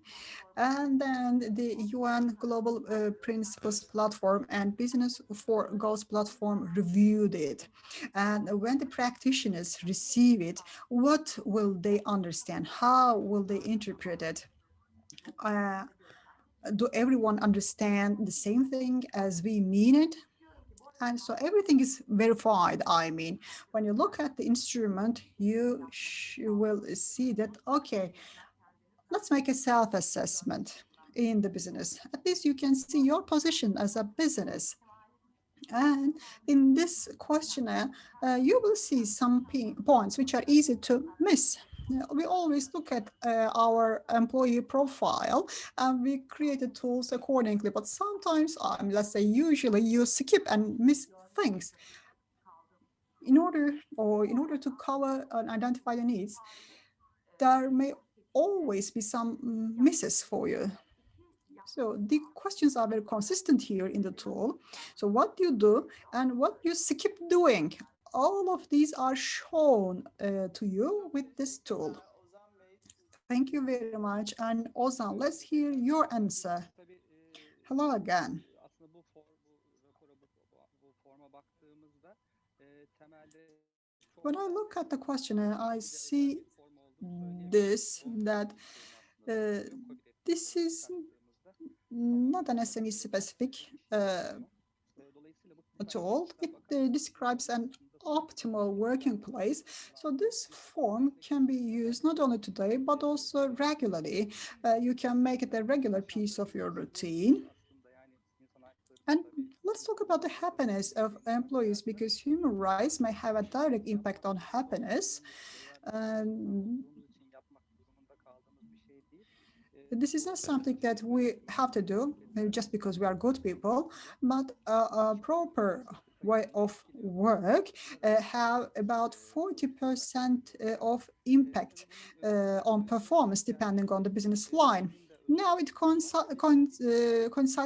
and then the UN Global Principles Platform and Business for Goals Platform reviewed it. And when the practitioners receive it, what will they understand? How will they interpret it? Do everyone understand the same thing as we mean it? And so everything is verified. I mean, when you look at the instrument, you will see that, okay, let's make a self-assessment in the business. At least you can see your position as a business. And in this questionnaire, you will see some points which are easy to miss. We always look at our employee profile and we create tools accordingly, but sometimes, let's say usually, you skip and miss things. In order to cover and identify the needs, there may always be some misses for you. So the questions are very consistent here in the tool. So what you do and what you skip doing, all of these are shown to you with this tool. Thank you very much. And Ozan, let's hear your answer. Hello again. When I look at the questionnaire, I see that this is not an SME specific tool. It describes an optimal working place. So this form can be used not only today, but also regularly. You can make it a regular piece of your routine. And let's talk about the happiness of employees, because human rights may have a direct impact on happiness. This is not something that we have to do just because we are good people, but a proper way of work have about 40% of impact on performance depending on the business line. Now it coincides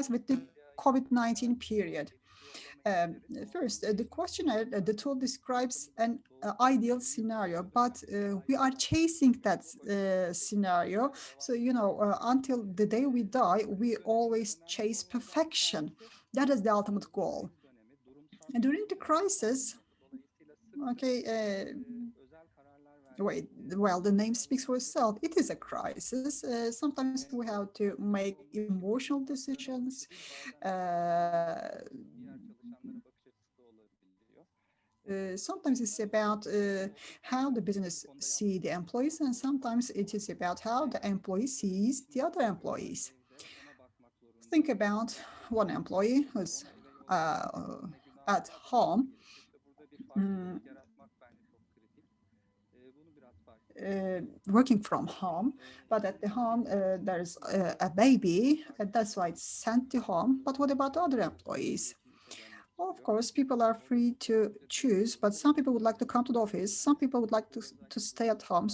with the COVID-19 period. First, the questionnaire, the tool describes an ideal scenario, but we are chasing that scenario. So, until the day we die, we always chase perfection. That is the ultimate goal. And during the crisis, okay, Wait, well, the name speaks for itself. It is a crisis. Sometimes we have to make emotional decisions. Sometimes it's about how the business see the employees, and sometimes it is about how the employee sees the other employees. Think about one employee who's at home, mm, working from home, but at the home there's a baby, and that's why it's sent to home. But what about other employees? Of course, people are free to choose, but some people would like to come to the office. Some people would like to stay at home.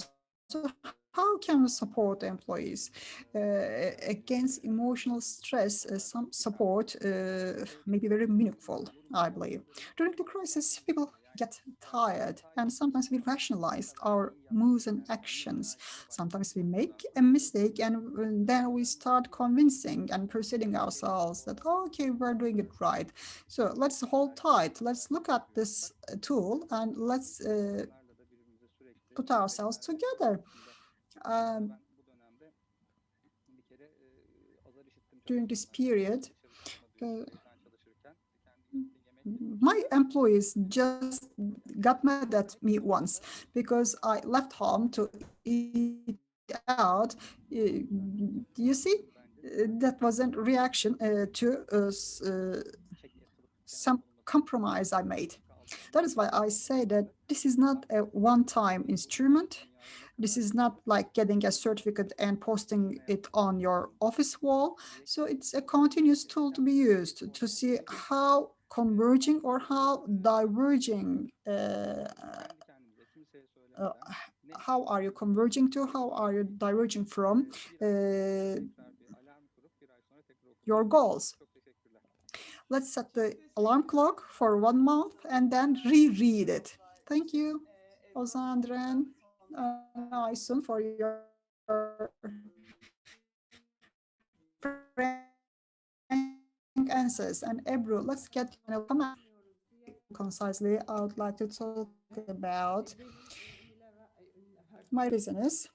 So how can we support employees against emotional stress? Some support may be very meaningful, I believe. During the crisis, people get tired, and sometimes we rationalize our moves and actions. Sometimes we make a mistake, and then we start convincing and persuading ourselves that, oh, okay, we're doing it right. So let's hold tight. Let's look at this tool and let's put ourselves together. Um, During this period, uh, my employees just got mad at me once because I left home to eat out. You see, that wasn't reaction to some compromise I made. That is why I say that this is not a one-time instrument. This is not like getting a certificate and posting it on your office wall. So it's a continuous tool to be used to see how converging or how diverging, uh, how are you converging to, how are you diverging from your goals. Let's set the alarm clock for 1 month and then reread it. Thank you, Ozandren and Aysun, for your frank answers. And Ebru, let's get your final comment. Very concisely, I would like to talk about my business.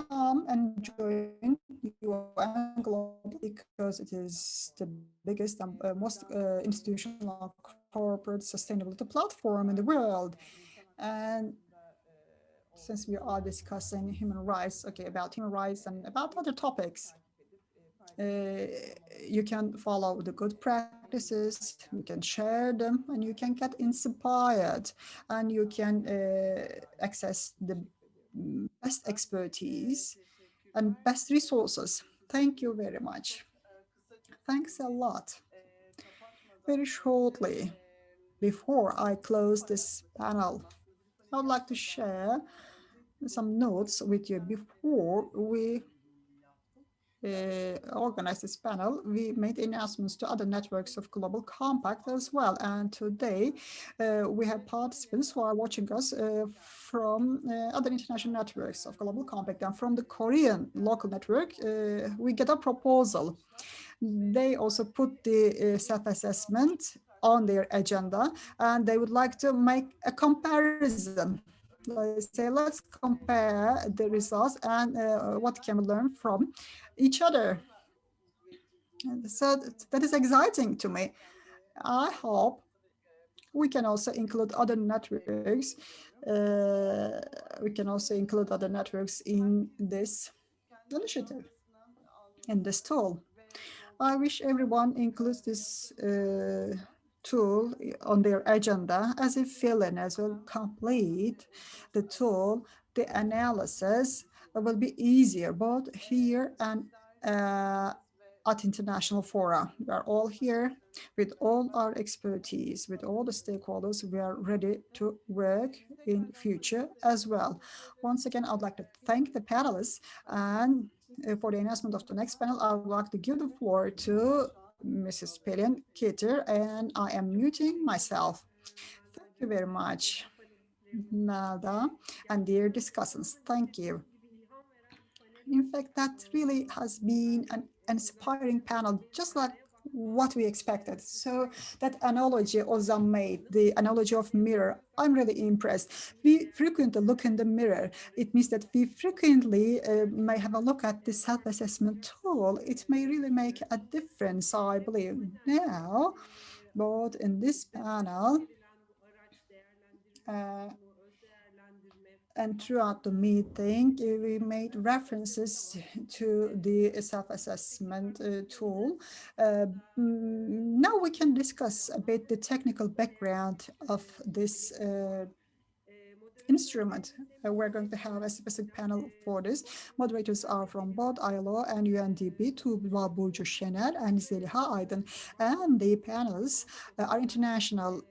Come and join UN Global because it is the biggest and most institutional corporate sustainability platform in the world. And since we are discussing human rights, okay, about human rights and about other topics, you can follow the good practices, you can share them, and you can get inspired, and you can access the best expertise and best resources. Thank you very much. Thanks a lot. Very shortly, before I close this panel, I would like to share some notes with you before we organized this panel. We made announcements to other networks of Global Compact as well. And today we have participants who are watching us from other international networks of Global Compact. And from the Korean local network, we get a proposal. They also put the self-assessment on their agenda, and they would like to make a comparison. Let's say, let's compare the results and what can we learn from each other. And so that is exciting to me. I hope we can also include other networks. We can also include other networks in this initiative, in this tool. I wish everyone includes this tool on their agenda as a fill-in, as will complete the tool. The analysis will be easier both here and at international fora. We are all here with all our expertise, with all the stakeholders. We are ready to work in future as well. Once again, I would like to thank the panelists, and for the announcement of the next panel, I would like to give the floor to Mrs. Pelin Kitter, and I am muting myself. Thank you very much, Melda, and dear discussants. Thank you. In fact, that really has been an inspiring panel, just like what we expected. So that analogy Ozan made, the analogy of mirror, I'm really impressed. We frequently look in the mirror. It means that we frequently may have a look at the self-assessment tool. It may really make a difference, I believe. Now, but in this panel, and throughout the meeting, we made references to the self-assessment tool. Now we can discuss a bit the technical background of this instrument. We're going to have a specific panel for this. Moderators are from both ILO and UNDP, Tuğba Burcu Şener and Zeliha Aydın. And the panelists are international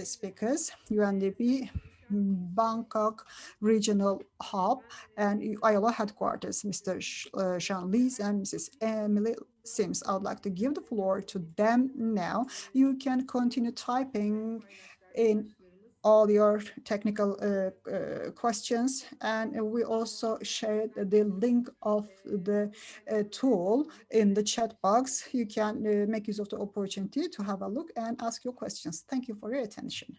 speakers, UNDP, Bangkok Regional Hub, and ILO headquarters, Mr. Sean Lees and Mrs. Emily Sims. I would like to give the floor to them now. You can continue typing in all your technical questions, and we also shared the link of the tool in the chat box. You can make use of the opportunity to have a look and ask your questions. Thank you for your attention.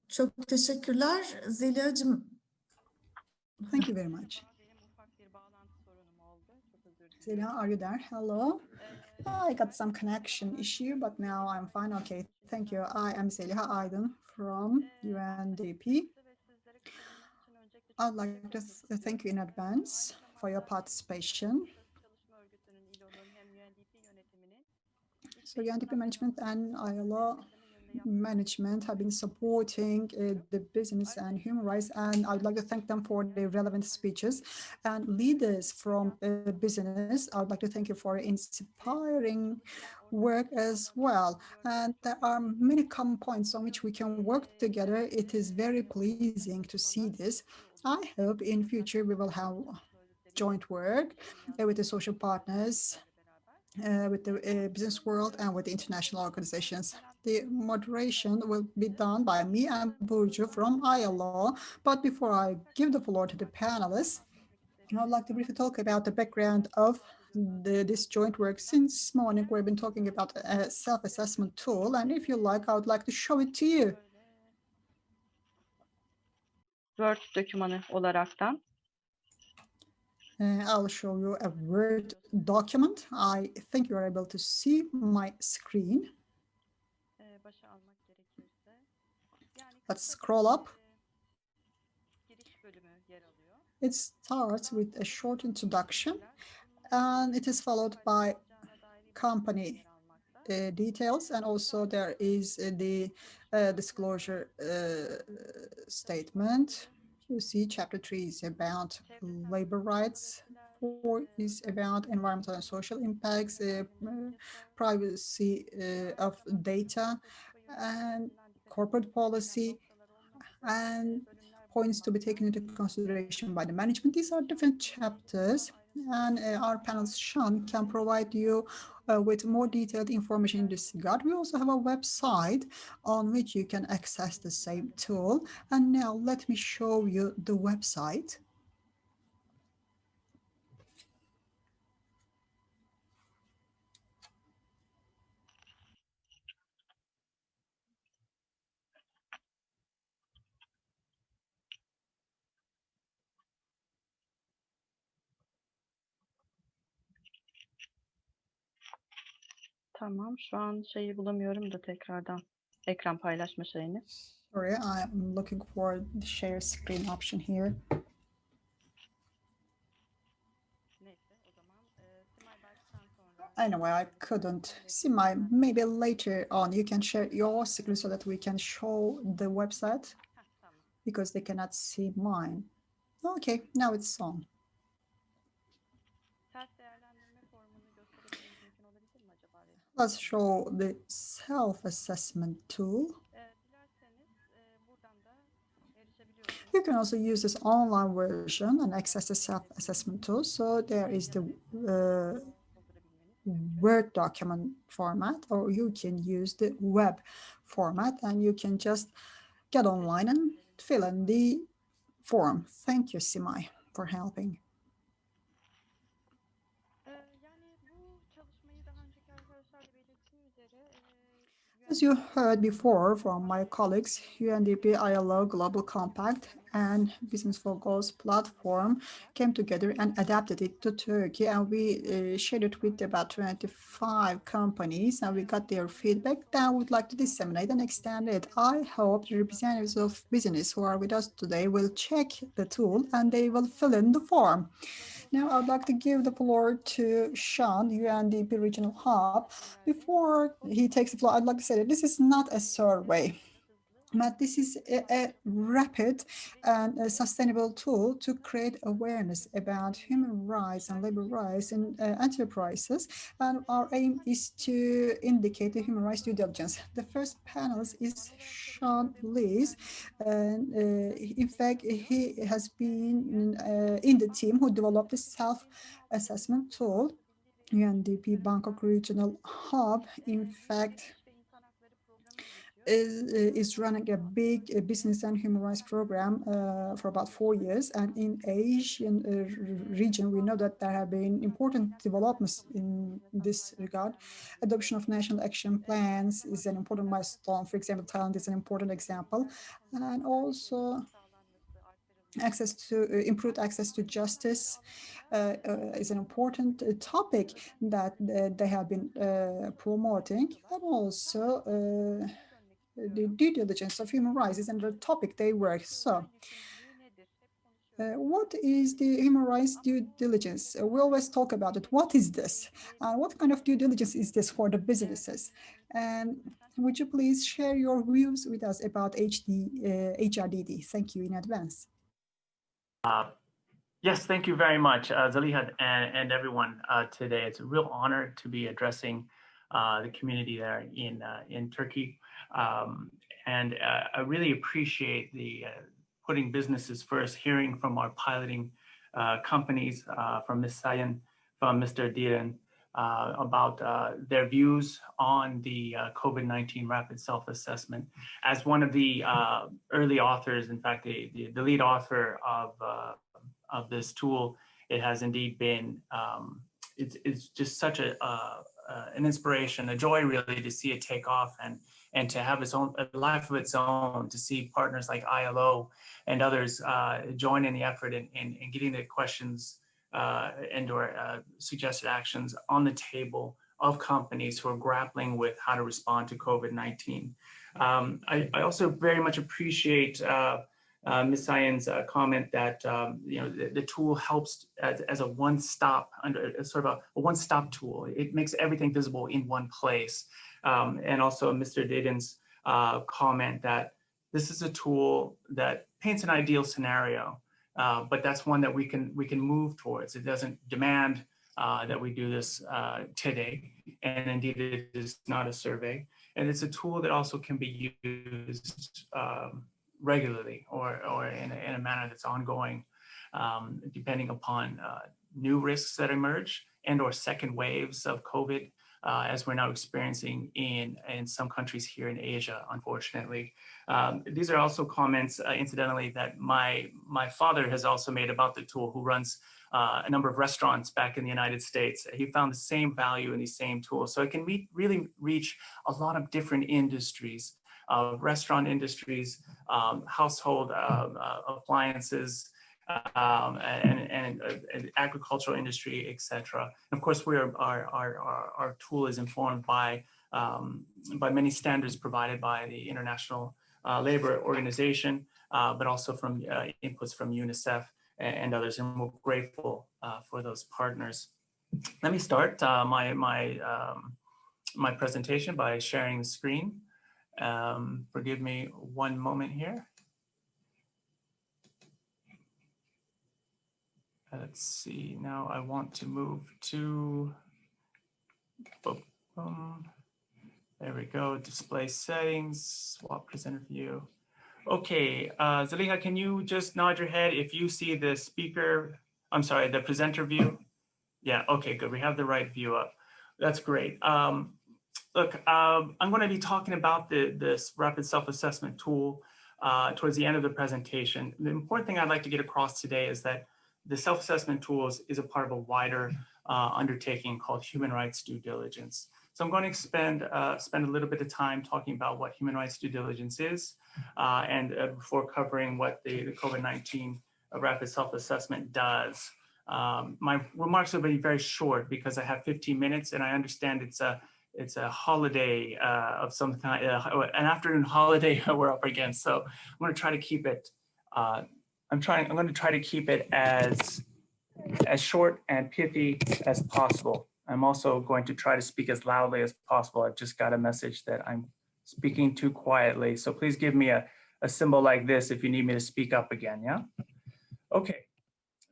Çok teşekkürler Zeliha'cığım. Thank you very much. Zeliha, are you there? Hello. I got some connection issue, but now I'm fine. Okay, thank you. I am Zeliha Aydın from UNDP. I'd like to thank you in advance for your participation. So UNDP management and ILO management have been supporting the business and human rights, and I would like to thank them for the relevant speeches. And leaders from business, I would like to thank you for inspiring work as well. And there are many common points on which we can work together. It is very pleasing to see this. I hope in future we will have joint work with the social partners, with the business world, and with the international organizations. The moderation will be done by me and Burcu from ILO. But before I give the floor to the panelists, I would like to briefly talk about the background of this joint work. Since morning, we've been talking about a self-assessment tool, and if you like, I would like to show it to you. Word dokümanı olaraktan. I'll show you a Word document. I think you are able to see my screen. Başa almak gerekirse. Let's scroll up. Giriş bölümü yer alıyor. It starts with a short introduction, and it is followed by company details, and also there is the disclosure statement. You see, Chapter 3 is about labor rights, 4 is about environmental and social impacts, privacy of data, and corporate policy, and points to be taken into consideration by the management. These are different chapters, and our panelist Sean can provide you with more detailed information in this regard. We also have a website on which you can access the same tool. And now let me show you the website. Tamam, şu an şeyi bulamıyorum da tekrardan ekran paylaşma şeyini. Sorry, I'm looking for the share screen option here. Neyse, o zaman Simay baştan sonra. Anyway, I couldn't see my, maybe later on you can share your screen so that we can show the website, Tamam. because they cannot see mine. Okay, now it's on. Ters değerlendirme formunu gösterebilmemiz mümkün olabilir mi acaba? Let's show the self-assessment tool. Dilerseniz buradan da erişebiliyorsunuz. You can also use this online version and access the self-assessment tool. So there is the Word document format, or you can use the web format, and you can just get online and fill in the form. Thank you, Simay, for helping. As you heard before from my colleagues, UNDP, ILO, Global Compact, and Business for Goals platform came together and adapted it to Turkey, and we shared it with about 25 companies, and we got their feedback that we would like to disseminate and extend it. I hope the representatives of business who are with us today will check the tool and they will fill in the form. Now, I'd like to give the floor to Sean, UNDP Regional Hub. Before he takes the floor, I'd like to say that this is not a survey, but this is a rapid and a sustainable tool to create awareness about human rights and labor rights in enterprises. And our aim is to indicate the human rights due diligence. The first panelist is Sean Lees. And in fact, he has been in the team who developed the self-assessment tool. UNDP Bangkok Regional Hub, in fact, is running a big business and human rights program for about 4 years. And in Asian region, we know that there have been important developments in this regard. Adoption of national action plans is an important milestone. For example, Thailand is an important example. And also improved access to justice is an important topic that they have been promoting. And also the due diligence of human rights is another topic they work. So what is the human rights due diligence? We always talk about it. What is this? What kind of due diligence is this for the businesses? And would you please share your views with us about HRDD? Thank you in advance. Yes, thank you very much, Zaliha and everyone today. It's a real honor to be addressing the community there in Turkey. And I really appreciate the putting businesses first, hearing from our piloting companies, from Ms. Sayan, from Mr. Diran, about their views on the COVID-19 rapid self-assessment. As one of the early authors, in fact, the lead author of this tool, it has indeed been, it's just such an inspiration, a joy really to see it take off and to have its own a life of its own, to see partners like ILO and others join in the effort in getting the questions and or suggested actions on the table of companies who are grappling with how to respond to COVID-19. I also very much appreciate Ms. Sayan's comment that the tool helps as a one-stop, sort of a one-stop tool. It makes everything visible in one place. And also Mr. Didan's comment that this is a tool that paints an ideal scenario, but that's one that we can move towards. It doesn't demand that we do this today, and indeed it is not a survey. And it's a tool that also can be used regularly or in a manner that's ongoing, depending upon new risks that emerge and or second waves of COVID, as we're now experiencing in some countries here in Asia, unfortunately. These are also comments, incidentally, that my father has also made about the tool, who runs a number of restaurants back in the United States. He found the same value in these same tools. So it can really reach a lot of different industries, restaurant industries, household appliances, and agricultural industry, etc. Of course, our tool is informed by many standards provided by the International Labor Organization, but also from inputs from UNICEF and others, and we're grateful for those partners. Let me start my presentation by sharing the screen. Forgive me one moment here. Let's see, now I want to move to, there we go, display settings, swap presenter view. Okay, Zaliha, can you just nod your head if you see the speaker, I'm sorry, the presenter view? Yeah, okay, good, we have the right view up. That's great. Look, I'm going to be talking about this rapid self-assessment tool. towards the end of the presentation. The important thing I'd like to get across today is that the self-assessment tools is a part of a wider undertaking called human rights due diligence. So I'm going to spend a little bit of time talking about what human rights due diligence is, and before covering what the COVID-19 rapid self-assessment does. My remarks will be very short because I have 15 minutes, and I understand it's a holiday of some kind, an afternoon holiday we're up against. So I'm going to try to keep it. I'm going to try to keep it as short and pithy as possible. I'm also going to try to speak as loudly as possible. I've just got a message that I'm speaking too quietly. So please give me a symbol like this if you need me to speak up again, yeah? Okay,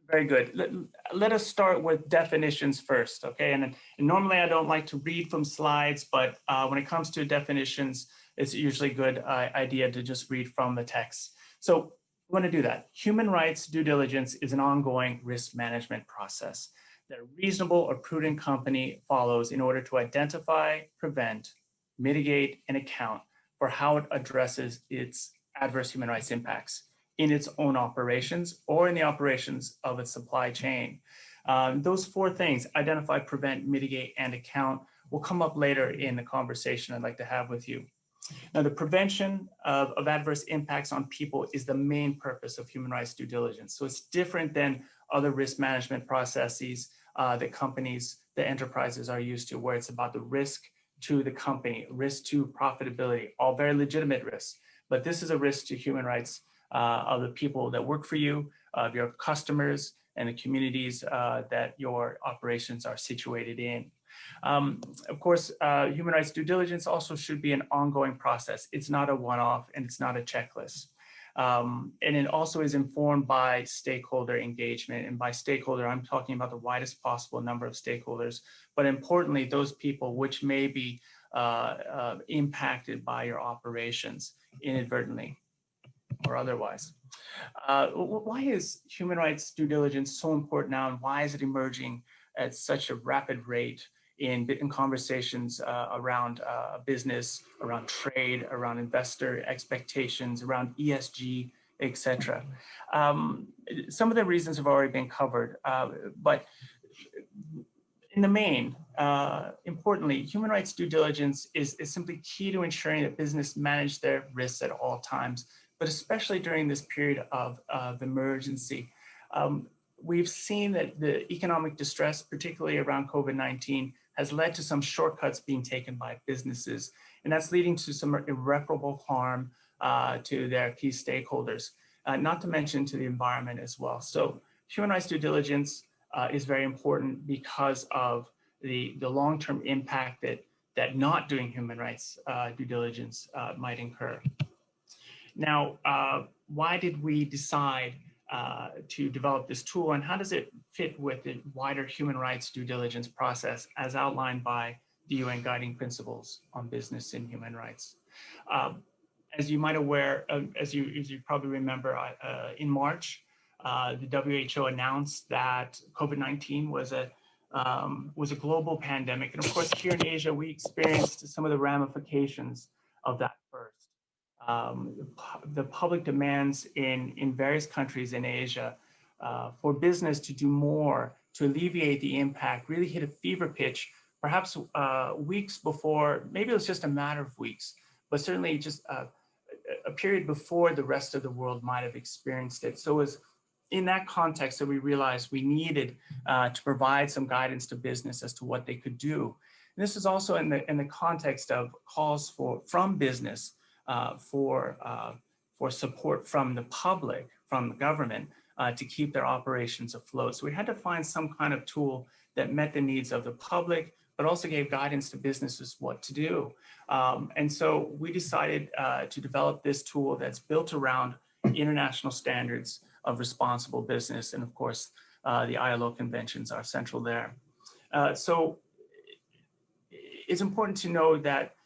very good. Let us start with definitions first, okay? And normally I don't like to read from slides, but when it comes to definitions, it's usually a good idea to just read from the text. So I'm going to do that. Human rights due diligence is an ongoing risk management process that a reasonable or prudent company follows in order to identify, prevent, mitigate, and account for how it addresses its adverse human rights impacts in its own operations or in the operations of its supply chain. Those four things, identify, prevent, mitigate, and account, will come up later in the conversation I'd like to have with you. Now, the prevention of adverse impacts on people is the main purpose of human rights due diligence. So it's different than other risk management processes that companies, the enterprises are used to, where it's about the risk to the company, risk to profitability, all very legitimate risks. But this is a risk to human rights of the people that work for you, of your customers, and the communities that your operations are situated in. Of course, human rights due diligence also should be an ongoing process. It's not a one-off and it's not a checklist. And it also is informed by stakeholder engagement. And by stakeholder, I'm talking about the widest possible number of stakeholders, but importantly, those people which may be impacted by your operations inadvertently or otherwise. Why is human rights due diligence so important now, and why is it emerging at such a rapid rate in conversations around business, around trade, around investor expectations, around ESG, etc.? Some of the reasons have already been covered, but in the main, importantly, human rights due diligence is simply key to ensuring that business manage their risks at all times, but especially during this period of emergency. We've seen that the economic distress, particularly around COVID-19, has led to some shortcuts being taken by businesses, and that's leading to some irreparable harm to their key stakeholders, not to mention to the environment as well. So human rights due diligence is very important because of the long-term impact that not doing human rights due diligence might incur. Now, why did we decide to develop this tool, and how does it fit with the wider human rights due diligence process as outlined by the UN Guiding Principles on Business and Human Rights? As you might aware, as you probably remember, in March, the WHO announced that COVID-19 was a global pandemic, and of course, here in Asia, we experienced some of the ramifications of that first. The public demands in various countries in Asia for business to do more to alleviate the impact really hit a fever pitch, perhaps weeks before, maybe it was just a matter of weeks, but certainly just a period before the rest of the world might have experienced it. So it was in that context that we realized we needed to provide some guidance to business as to what they could do. And this is also in the context of calls from business for support from the public, from the government, to keep their operations afloat. So we had to find some kind of tool that met the needs of the public, but also gave guidance to businesses what to do. And so we decided to develop this tool that's built around international standards of responsible business. And of course, the ILO conventions are central there. So it's important to know that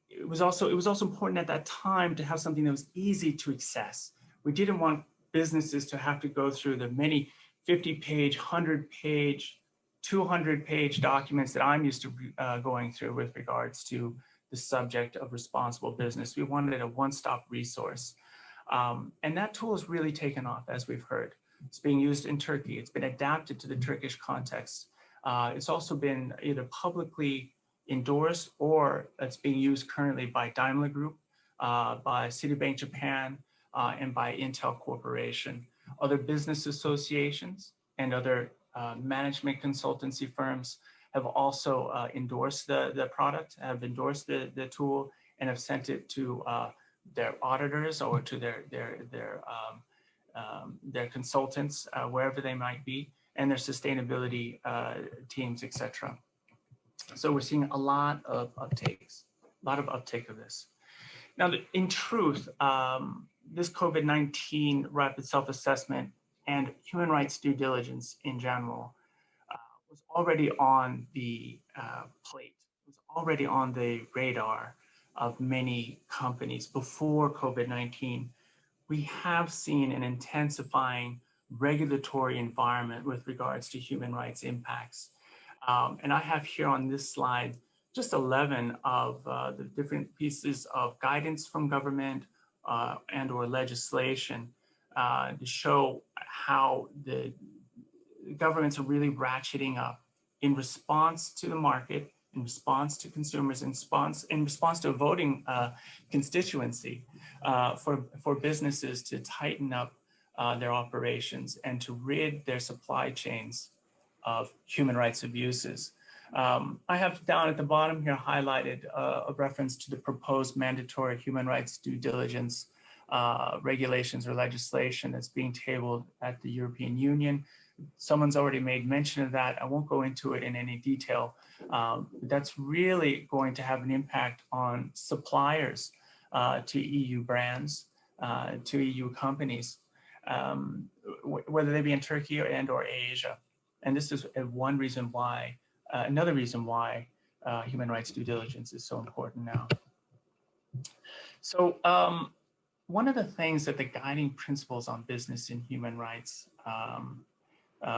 it was also important at that time to have something that was easy to access. We didn't want businesses to have to go through the many 50-page, 100-page, 200-page documents that I'm used to going through with regards to the subject of responsible business. We wanted a one-stop resource. And that tool has really taken off, as we've heard. It's being used in Turkey. It's been adapted to the Turkish context. It's also been either publicly endorsed or it's being used currently by Daimler Group, by Citibank Japan, and by Intel Corporation. Other business associations and other management consultancy firms have also endorsed the product, have endorsed the tool, and have sent it to their auditors or to their consultants, wherever they might be, and their sustainability teams, etc. So we're seeing a lot of uptake of this. Now, in truth, this COVID-19 rapid self-assessment and human rights due diligence in general was already on the plate, was already on the radar of many companies before COVID-19. We have seen an intensifying regulatory environment with regards to human rights impacts. And I have here on this slide just 11 of the different pieces of guidance from government and or legislation to show how the governments are really ratcheting up in response to the market, in response to consumers, in response to a voting constituency for businesses to tighten up their operations and to rid their supply chains of human rights abuses. I have down at the bottom here highlighted a reference to the proposed mandatory human rights due diligence regulations or legislation that's being tabled at the European Union. Someone's already made mention of that. I won't go into it in any detail. That's really going to have an impact on suppliers to EU brands, to EU companies, whether they be in Turkey or Asia. And this is one reason why, another reason why human rights due diligence is so important now. So one of the things that the guiding principles on business and human rights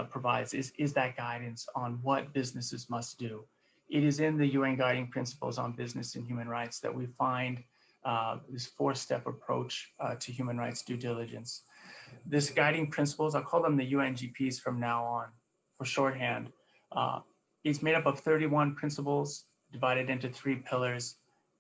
provides is that guidance on what businesses must do. It is in the UN guiding principles on business and human rights that we find this four-step approach to human rights due diligence. This guiding principles, I'll call them the UNGPs from now on for shorthand. It's made up of 31 principles divided into 3 pillars.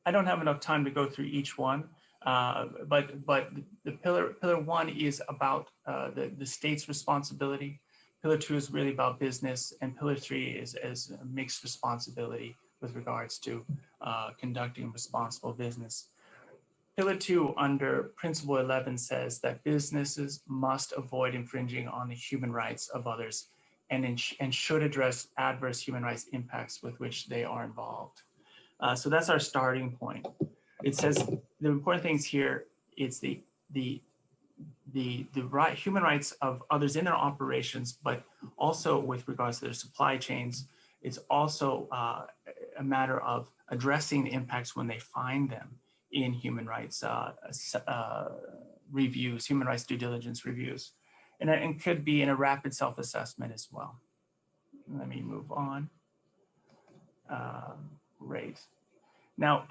I don't have enough time to go through each one, but the pillar 1 is about the state's responsibility. Pillar 2 is really about business, and pillar 3 is a mixed responsibility with regards to conducting responsible business. Pillar 2 under principle 11 says that businesses must avoid infringing on the human rights of others and should address adverse human rights impacts with which they are involved. So that's our starting point. It says the important things here, it's the human rights of others in their operations, but also with regards to their supply chains. It's also a matter of addressing the impacts when they find them in human rights reviews, human rights due diligence reviews, and could be in a rapid self-assessment as well. Let me move on. Great. Now,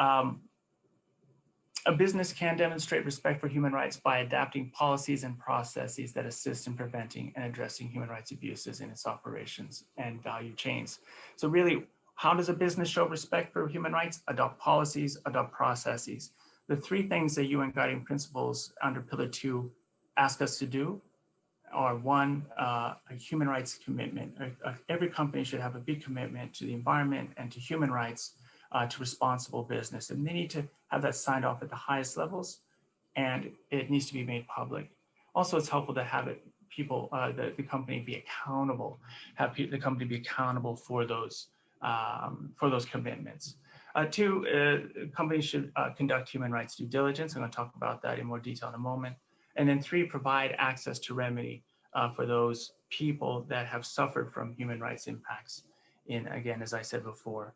a business can demonstrate respect for human rights by adapting policies and processes that assist in preventing and addressing human rights abuses in its operations and value chains. So really, how does a business show respect for human rights? Adopt policies, adopt processes. The 3 things that UN guiding principles under pillar 2 ask us to do are 1, a human rights commitment. Every company should have a big commitment to the environment and to human rights, to responsible business. And they need to have that signed off at the highest levels, and it needs to be made public. Also, it's helpful to have the company be accountable, have the company be accountable for those commitments. 2, companies should conduct human rights due diligence. I'm going to talk about that in more detail in a moment. And then 3, provide access to remedy for those people that have suffered from human rights impacts in, again, as I said before,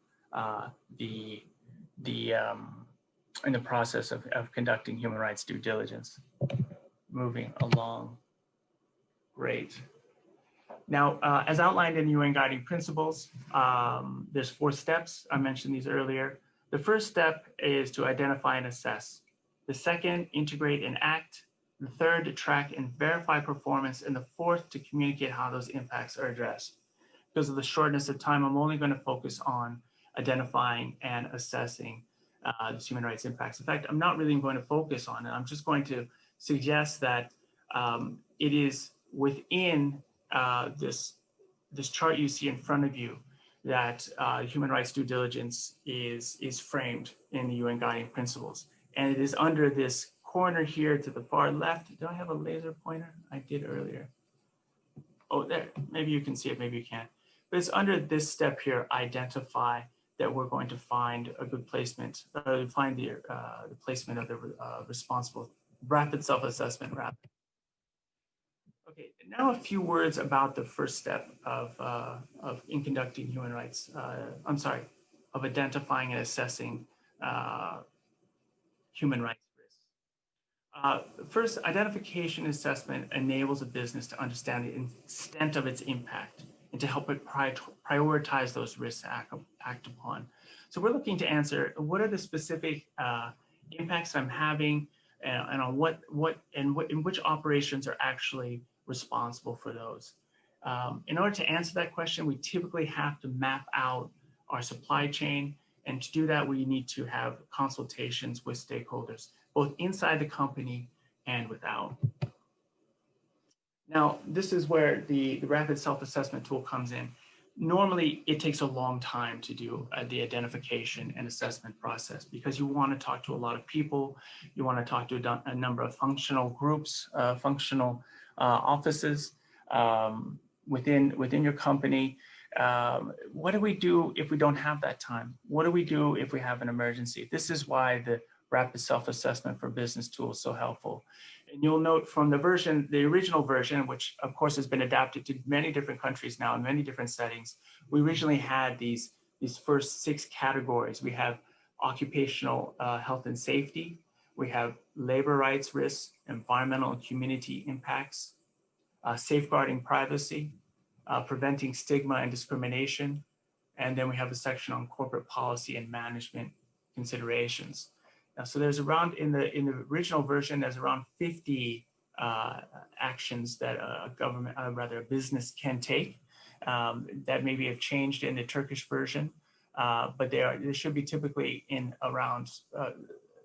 in the process of conducting human rights due diligence. Moving along. Great. Now, as outlined in UN guiding principles, there's 4 steps. I mentioned these earlier. The first step is to identify and assess. The second, integrate and act. The third, to track and verify performance. And the fourth, to communicate how those impacts are addressed. Because of the shortness of time, I'm only going to focus on identifying and assessing the human rights impacts. In fact, I'm not really going to focus on it. I'm just going to suggest that it is within this chart you see in front of you that human rights due diligence is framed in the UN Guiding Principles. And it is under this corner here to the far left. Do I have a laser pointer? I did earlier. Oh, there, maybe you can see it, maybe you can't. But it's under this step here, identify, that we're going to find a good placement, find the placement of the responsible rapid self-assessment. Okay, now a few words about the first step of in conducting human rights, of identifying and assessing human rights risks. First, identification and assessment enables a business to understand the extent of its impact and to help it prioritize those risks to act upon. So we're looking to answer, what are the specific impacts I'm having, and on in which operations are actually responsible for those. In order to answer that question, we typically have to map out our supply chain. And to do that, we need to have consultations with stakeholders, both inside the company and without. Now, this is where the rapid self-assessment tool comes in. Normally, it takes a long time to do the identification and assessment process because you want to talk to a lot of people. You want to talk to a number of functional groups, functional offices within your company. What do we do if we don't have that time? What do we do if we have an emergency? This is why the rapid self-assessment for business tool is so helpful. And you'll note from the original version, which of course has been adapted to many different countries now in many different settings, we originally had these first 6 categories. We have occupational health and safety, we have labor rights risks, environmental and community impacts, safeguarding privacy, preventing stigma and discrimination, and then we have a section on corporate policy and management considerations. So there's around, in the original version, there's around 50 actions that a business can take that maybe have changed in the Turkish version, but they should be typically in around,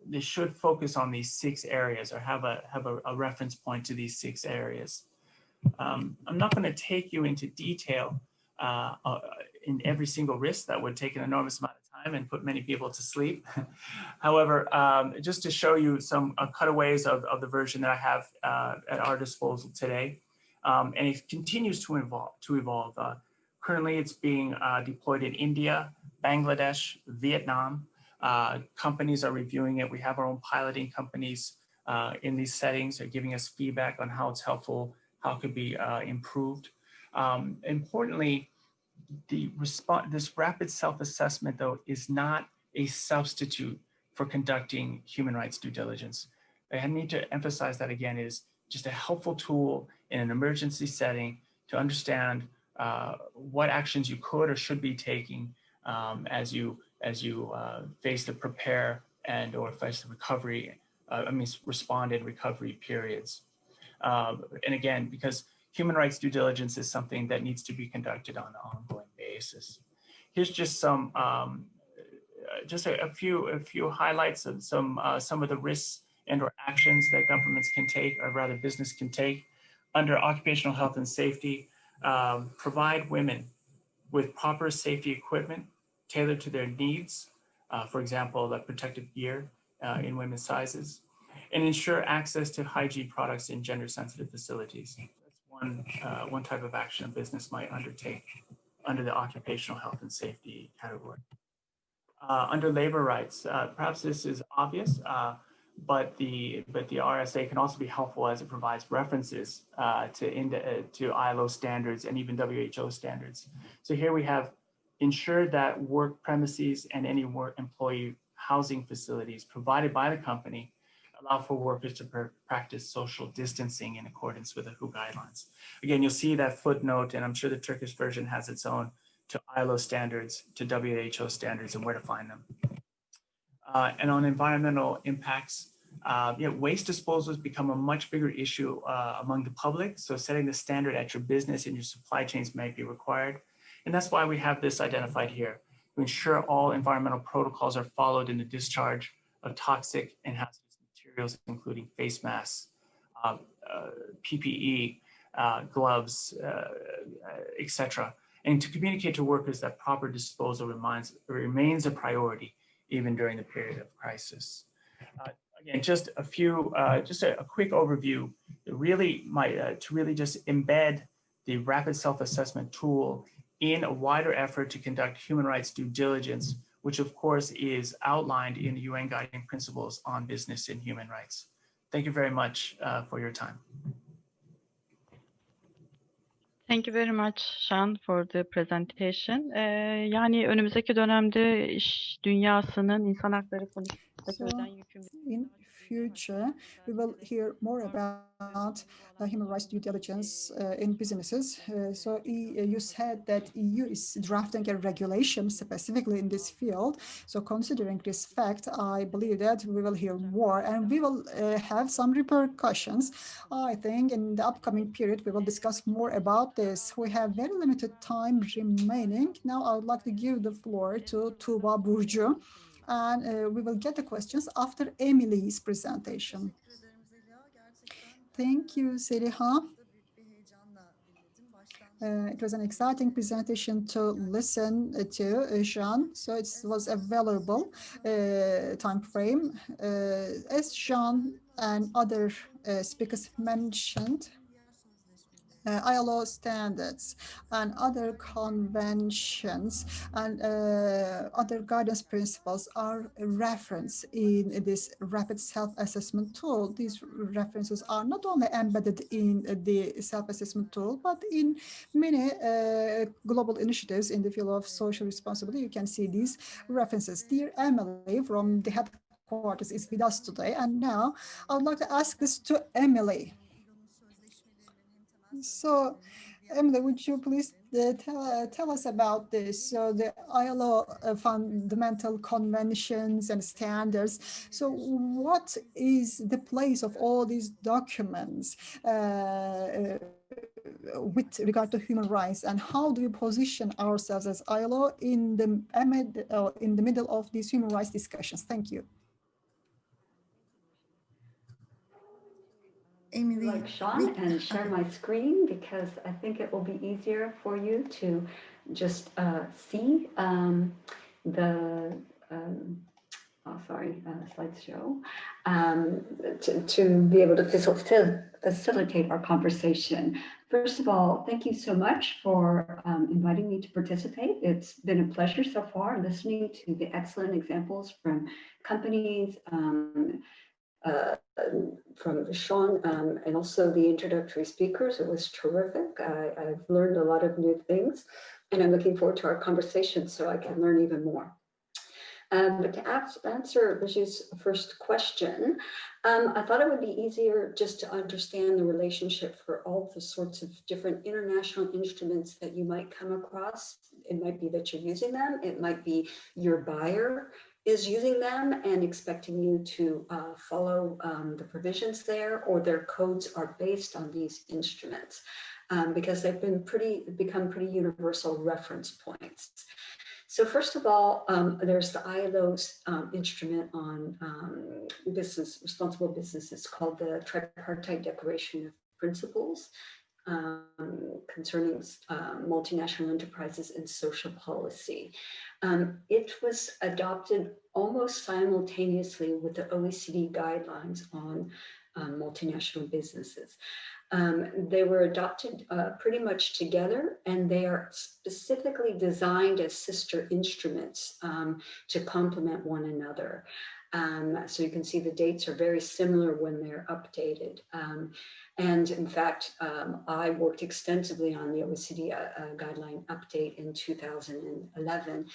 they should focus on these 6 areas or have a reference point to these 6 areas. I'm not going to take you into detail in every single risk. That would take an enormous amount of time and put many people to sleep. However, just to show you some cutaways of the version that I have at our disposal today, and it continues to evolve. Currently, it's being deployed in India, Bangladesh, Vietnam. Companies are reviewing it. We have our own piloting companies in these settings. They're giving us feedback on how it's helpful, how it could be improved. Importantly, this rapid self-assessment, though, is not a substitute for conducting human rights due diligence. I need to emphasize that again, it is just a helpful tool in an emergency setting to understand what actions you could or should be taking as you face the prepare and or face the recovery, respond in recovery periods. And again, because human rights due diligence is something that needs to be conducted on an ongoing basis. Here's just some, a few highlights of some of the risks and or actions that governments can take, or rather business can take. Under occupational health and safety, provide women with proper safety equipment tailored to their needs. For example, the protective gear in women's sizes, and ensure access to hygiene products in gender-sensitive facilities. That's one type of action a business might undertake under the occupational health and safety category. Under labor rights, perhaps this is obvious, but the RSA can also be helpful as it provides references to ILO standards and even WHO standards. So here we have ensured that work premises and any work employee housing facilities provided by the company allow for workers to practice social distancing in accordance with the WHO guidelines. Again, you'll see that footnote, and I'm sure the Turkish version has its own, to ILO standards, to WHO standards, and where to find them. And on environmental impacts, waste disposal has become a much bigger issue among the public. So setting the standard at your business and your supply chains might be required. And that's why we have this identified here, to ensure all environmental protocols are followed in the discharge of toxic and hazardous materials, including face masks, PPE, gloves, etc. And to communicate to workers that proper disposal remains a priority even during the period of crisis. Again, just a few, just a quick overview. To really just embed the rapid self-assessment tool in a wider effort to conduct human rights due diligence, which of course is outlined in the UN Guiding Principles on Business and Human Rights. Thank you very much for your time. Thank you very much, Sean, for the presentation. Yani önümüzdeki dönemde iş dünyasının insan hakları konusundaki öden yükümlülüğü. In future, we will hear more about human rights due diligence in businesses. So you said that EU is drafting a regulation specifically in this field. So considering this fact, I believe that we will hear more and we will have some repercussions. I think in the upcoming period, we will discuss more about this. We have very limited time remaining. Now I would like to give the floor to Tuğba Burcu. And we will get the questions after Emily's presentation. Thank you, Zeliha. It was an exciting presentation to listen to, Jean. So it was a valuable time frame. As Jean and other speakers mentioned, ILO standards and other conventions and other guidance principles are referenced in this rapid self-assessment tool. These references are not only embedded in the self-assessment tool, but in many global initiatives in the field of social responsibility. You can see these references. Dear Emily from the headquarters is with us today. And now I would like to ask this to Emily. So, Emily, would you please tell us about this? So the ILO fundamental conventions and standards. So what is the place of all these documents with regard to human rights, and how do we position ourselves as ILO in the middle of these human rights discussions? Thank you. Emily, like Sean and share my screen because I think it will be easier for you to just see the slideshow to be able to facilitate our conversation. First of all, thank you so much for inviting me to participate. It's been a pleasure so far listening to the excellent examples from companies, from Sean, and also the introductory speakers. It was terrific. I've learned a lot of new things, and I'm looking forward to our conversation so I can learn even more. But to answer Rajiv's first question, I thought it would be easier just to understand the relationship for all the sorts of different international instruments that you might come across. It might be that you're using them. It might be your buyer is using them and expecting you to follow the provisions there, or their codes are based on these instruments because they've become pretty universal reference points. So first of all, there's the ILO's instrument on responsible businesses called the Tripartite Declaration of Principles concerning multinational enterprises and social policy. It was adopted almost simultaneously with the OECD guidelines on multinational businesses. They were adopted pretty much together, and they are specifically designed as sister instruments to complement one another. So you can see the dates are very similar when they're updated. And in fact, I worked extensively on the OECD guideline update in 2011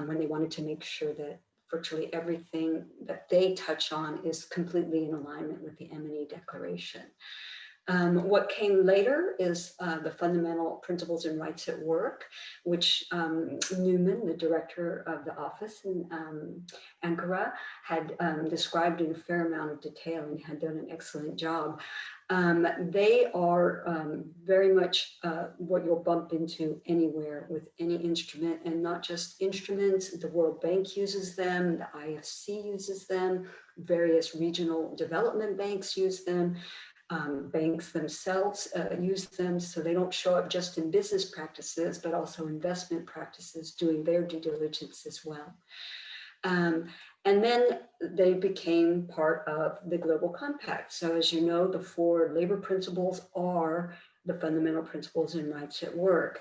when they wanted to make sure that virtually everything that they touch on is completely in alignment with the M&E declaration. What came later is the Fundamental Principles and Rights at Work, which Newman, the director of the office in Ankara, had described in a fair amount of detail and had done an excellent job. They are very much what you'll bump into anywhere with any instrument, and not just instruments. The World Bank uses them, the IFC uses them, various regional development banks use them. Banks themselves use them, so they don't show up just in business practices, but also investment practices doing their due diligence as well. And then they became part of the Global Compact. So as you know, the 4 labor principles are the fundamental principles and rights at work.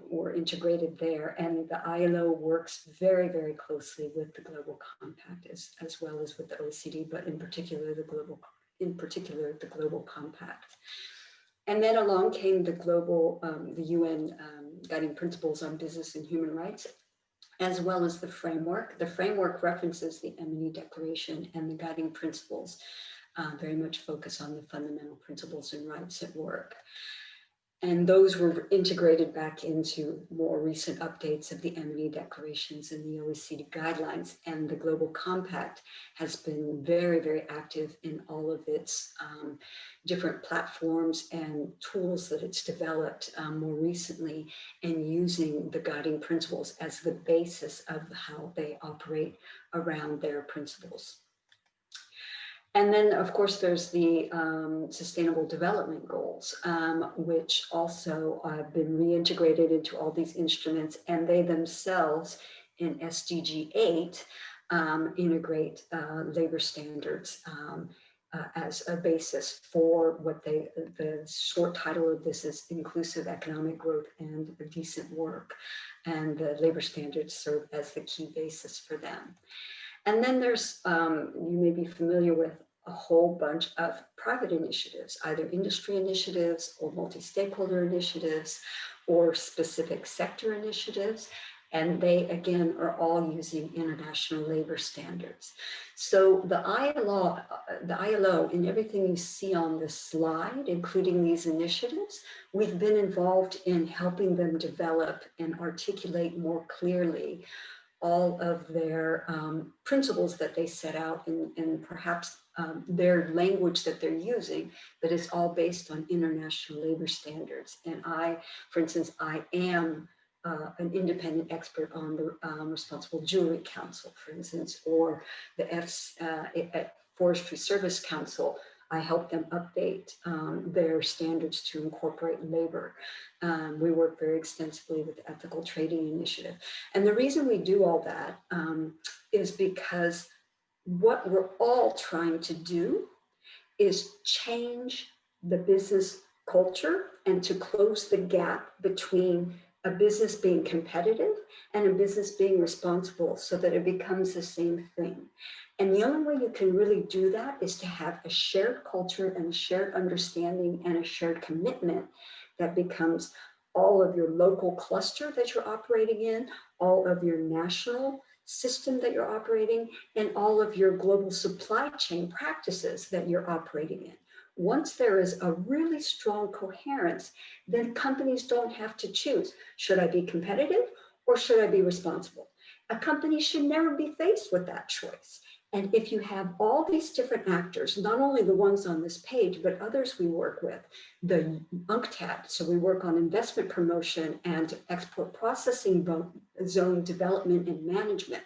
Were integrated there. And the ILO works very, very closely with the Global Compact as well as with the OECD, but in particular the Global Compact. And then along came the UN Guiding Principles on Business and Human Rights, as well as the framework. The framework references the M&E Declaration, and the guiding principles very much focus on the fundamental principles and rights at work. And those were integrated back into more recent updates of the M&E declarations and the OECD guidelines. And the Global Compact has been very, very active in all of its different platforms and tools that it's developed more recently, and using the guiding principles as the basis of how they operate around their principles. And then, of course, there's the Sustainable Development Goals, which also have been reintegrated into all these instruments, and they themselves in SDG 8 integrate labor standards as a basis for what the short title of this is Inclusive Economic Growth and Decent Work. And the labor standards serve as the key basis for them. And then there's, you may be familiar with a whole bunch of private initiatives, either industry initiatives or multi-stakeholder initiatives or specific sector initiatives. And they, again, are all using international labor standards. So the ILO, in everything you see on this slide, including these initiatives, we've been involved in helping them develop and articulate more clearly all of their principles that they set out, and perhaps their language that they're using, that is all based on international labor standards. And for instance, I am an independent expert on the Responsible Jewelry Council, for instance, or the Forestry Service Council. I help them update their standards to incorporate labor. We work very extensively with the Ethical Trading Initiative. And the reason we do all that is because what we're all trying to do is change the business culture and to close the gap between a business being competitive and a business being responsible, so that it becomes the same thing. And the only way you can really do that is to have a shared culture and a shared understanding and a shared commitment that becomes all of your local cluster that you're operating in, all of your national system that you're operating, and all of your global supply chain practices that you're operating in. Once there is a really strong coherence, then companies don't have to choose. Should I be competitive or should I be responsible? A company should never be faced with that choice. And if you have all these different actors, not only the ones on this page, but others we work with, the UNCTAD, so we work on investment promotion and export processing zone development and management.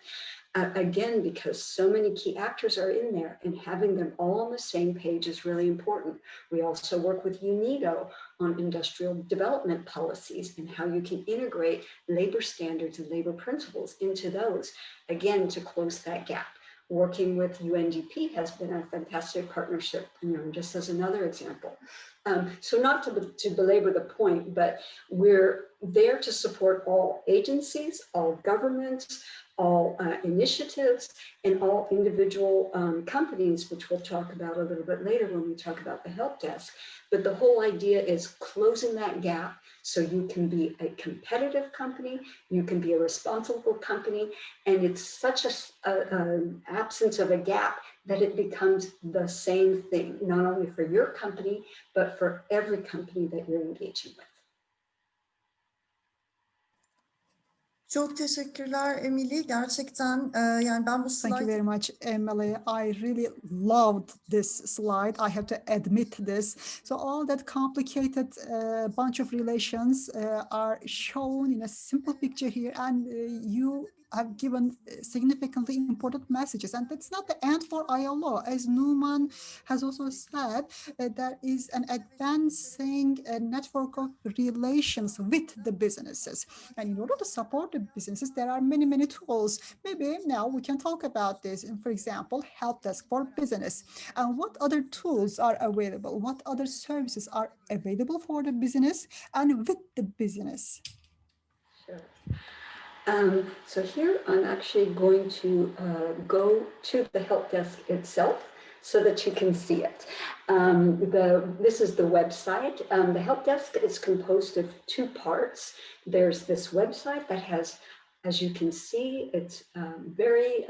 Again, because so many key actors are in there, and having them all on the same page is really important. We also work with UNIDO on industrial development policies and how you can integrate labor standards and labor principles into those, again, to close that gap. Working with UNDP has been a fantastic partnership, just as another example. So not to belabor the point, but we're there to support all agencies, all governments, all initiatives, and all individual companies, which we'll talk about a little bit later when we talk about the help desk. But the whole idea is closing that gap so you can be a competitive company, you can be a responsible company, and it's such an absence of a gap that it becomes the same thing, not only for your company, but for every company that you're engaging with. Çok teşekkürler Emily. Gerçekten yani ben bu Thank you very slide much, Emily. I really loved this slide. I have to admit this. So all that complicated bunch of relations are shown in a simple picture here, and you have given significantly important messages. And that's not the end for ILO. As Numan has also said, there is an advancing network of relations with the businesses. And in order to support the businesses, there are many, many tools. Maybe now we can talk about this. And for example, help desk for business. And what other tools are available? What other services are available for the business and with the business? Sure. So here I'm actually going to go to the help desk itself so that you can see it. This is the website. The help desk is composed of two parts. There's this website that has, as you can see, it's very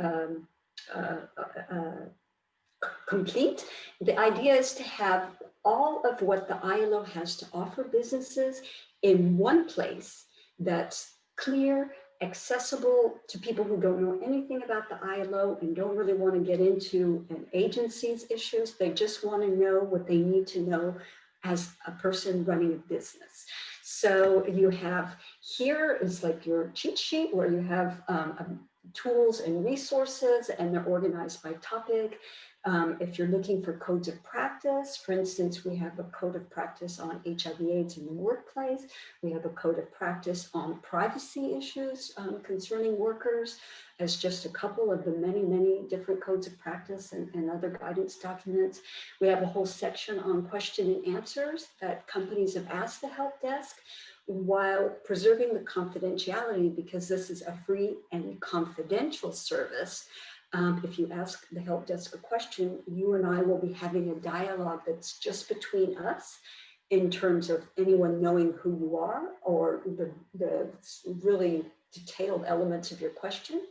complete. The idea is to have all of what the ILO has to offer businesses in one place that's clear, accessible to people who don't know anything about the ILO and don't really want to get into an agency's issues. They just want to know what they need to know as a person running a business. So you have here is like your cheat sheet where you have tools and resources, and they're organized by topic. If you're looking for codes of practice, for instance, we have a code of practice on HIV/AIDS in the workplace. We have a code of practice on privacy issues concerning workers, as just a couple of the many, many different codes of practice and other guidance documents. We have a whole section on question and answers that companies have asked the help desk, while preserving the confidentiality, because this is a free and confidential service. If you ask the help desk a question, you and I will be having a dialogue that's just between us in terms of anyone knowing who you are or the really detailed elements of your question.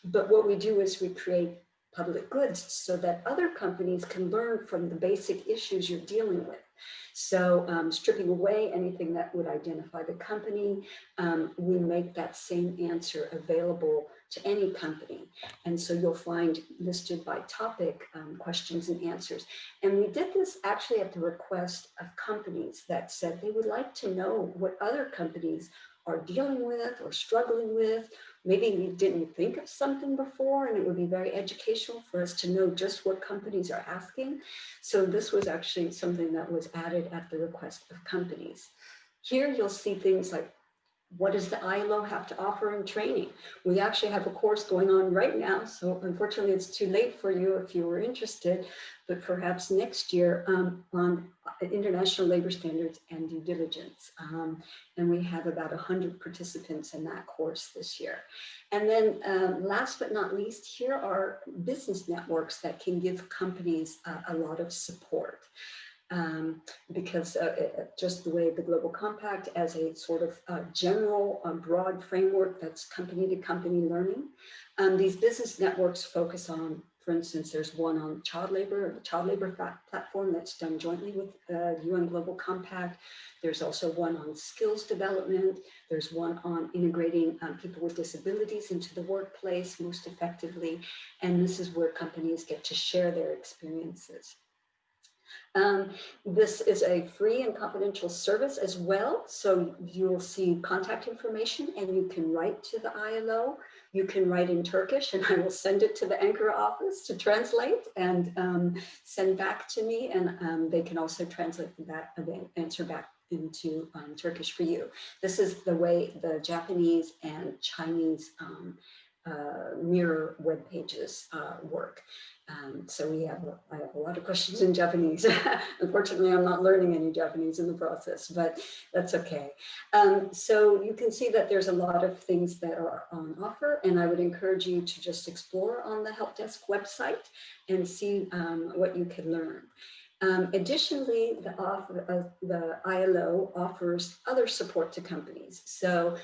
But what we do is we create public goods so that other companies can learn from the basic issues you're dealing with. So stripping away anything that would identify the company, we make that same answer available to any company. And so you'll find listed by topic questions and answers. And we did this actually at the request of companies that said they would like to know what other companies are dealing with or struggling with. Maybe we didn't think of something before, and it would be very educational for us to know just what companies are asking. So this was actually something that was added at the request of companies. Here you'll see things like, what does the ILO have to offer in training? We actually have a course going on right now, so unfortunately it's too late for you if you were interested, but perhaps next year on international labor standards and due diligence. And we have about 100 participants in that course this year. And then last but not least, here are business networks that can give companies a lot of support. Because just the way the Global Compact as a sort of general broad framework that's company to company learning. These business networks focus on, for instance, there's one on child labor, the child labor platform that's done jointly with UN Global Compact. There's also one on skills development. There's one on integrating people with disabilities into the workplace most effectively. And this is where companies get to share their experiences. This is a free and confidential service as well. So you'll see contact information and you can write to the ILO. You can write in Turkish and I will send it to the Ankara office to translate and send back to me. And they can also translate that answer back into Turkish for you. This is the way the Japanese and Chinese mirror web pages work. So I have a lot of questions in Japanese. Unfortunately, I'm not learning any Japanese in the process, but that's okay. So you can see that there's a lot of things that are on offer, and I would encourage you to just explore on the help desk website and see what you can learn. Additionally, the ILO offers other support to companies. So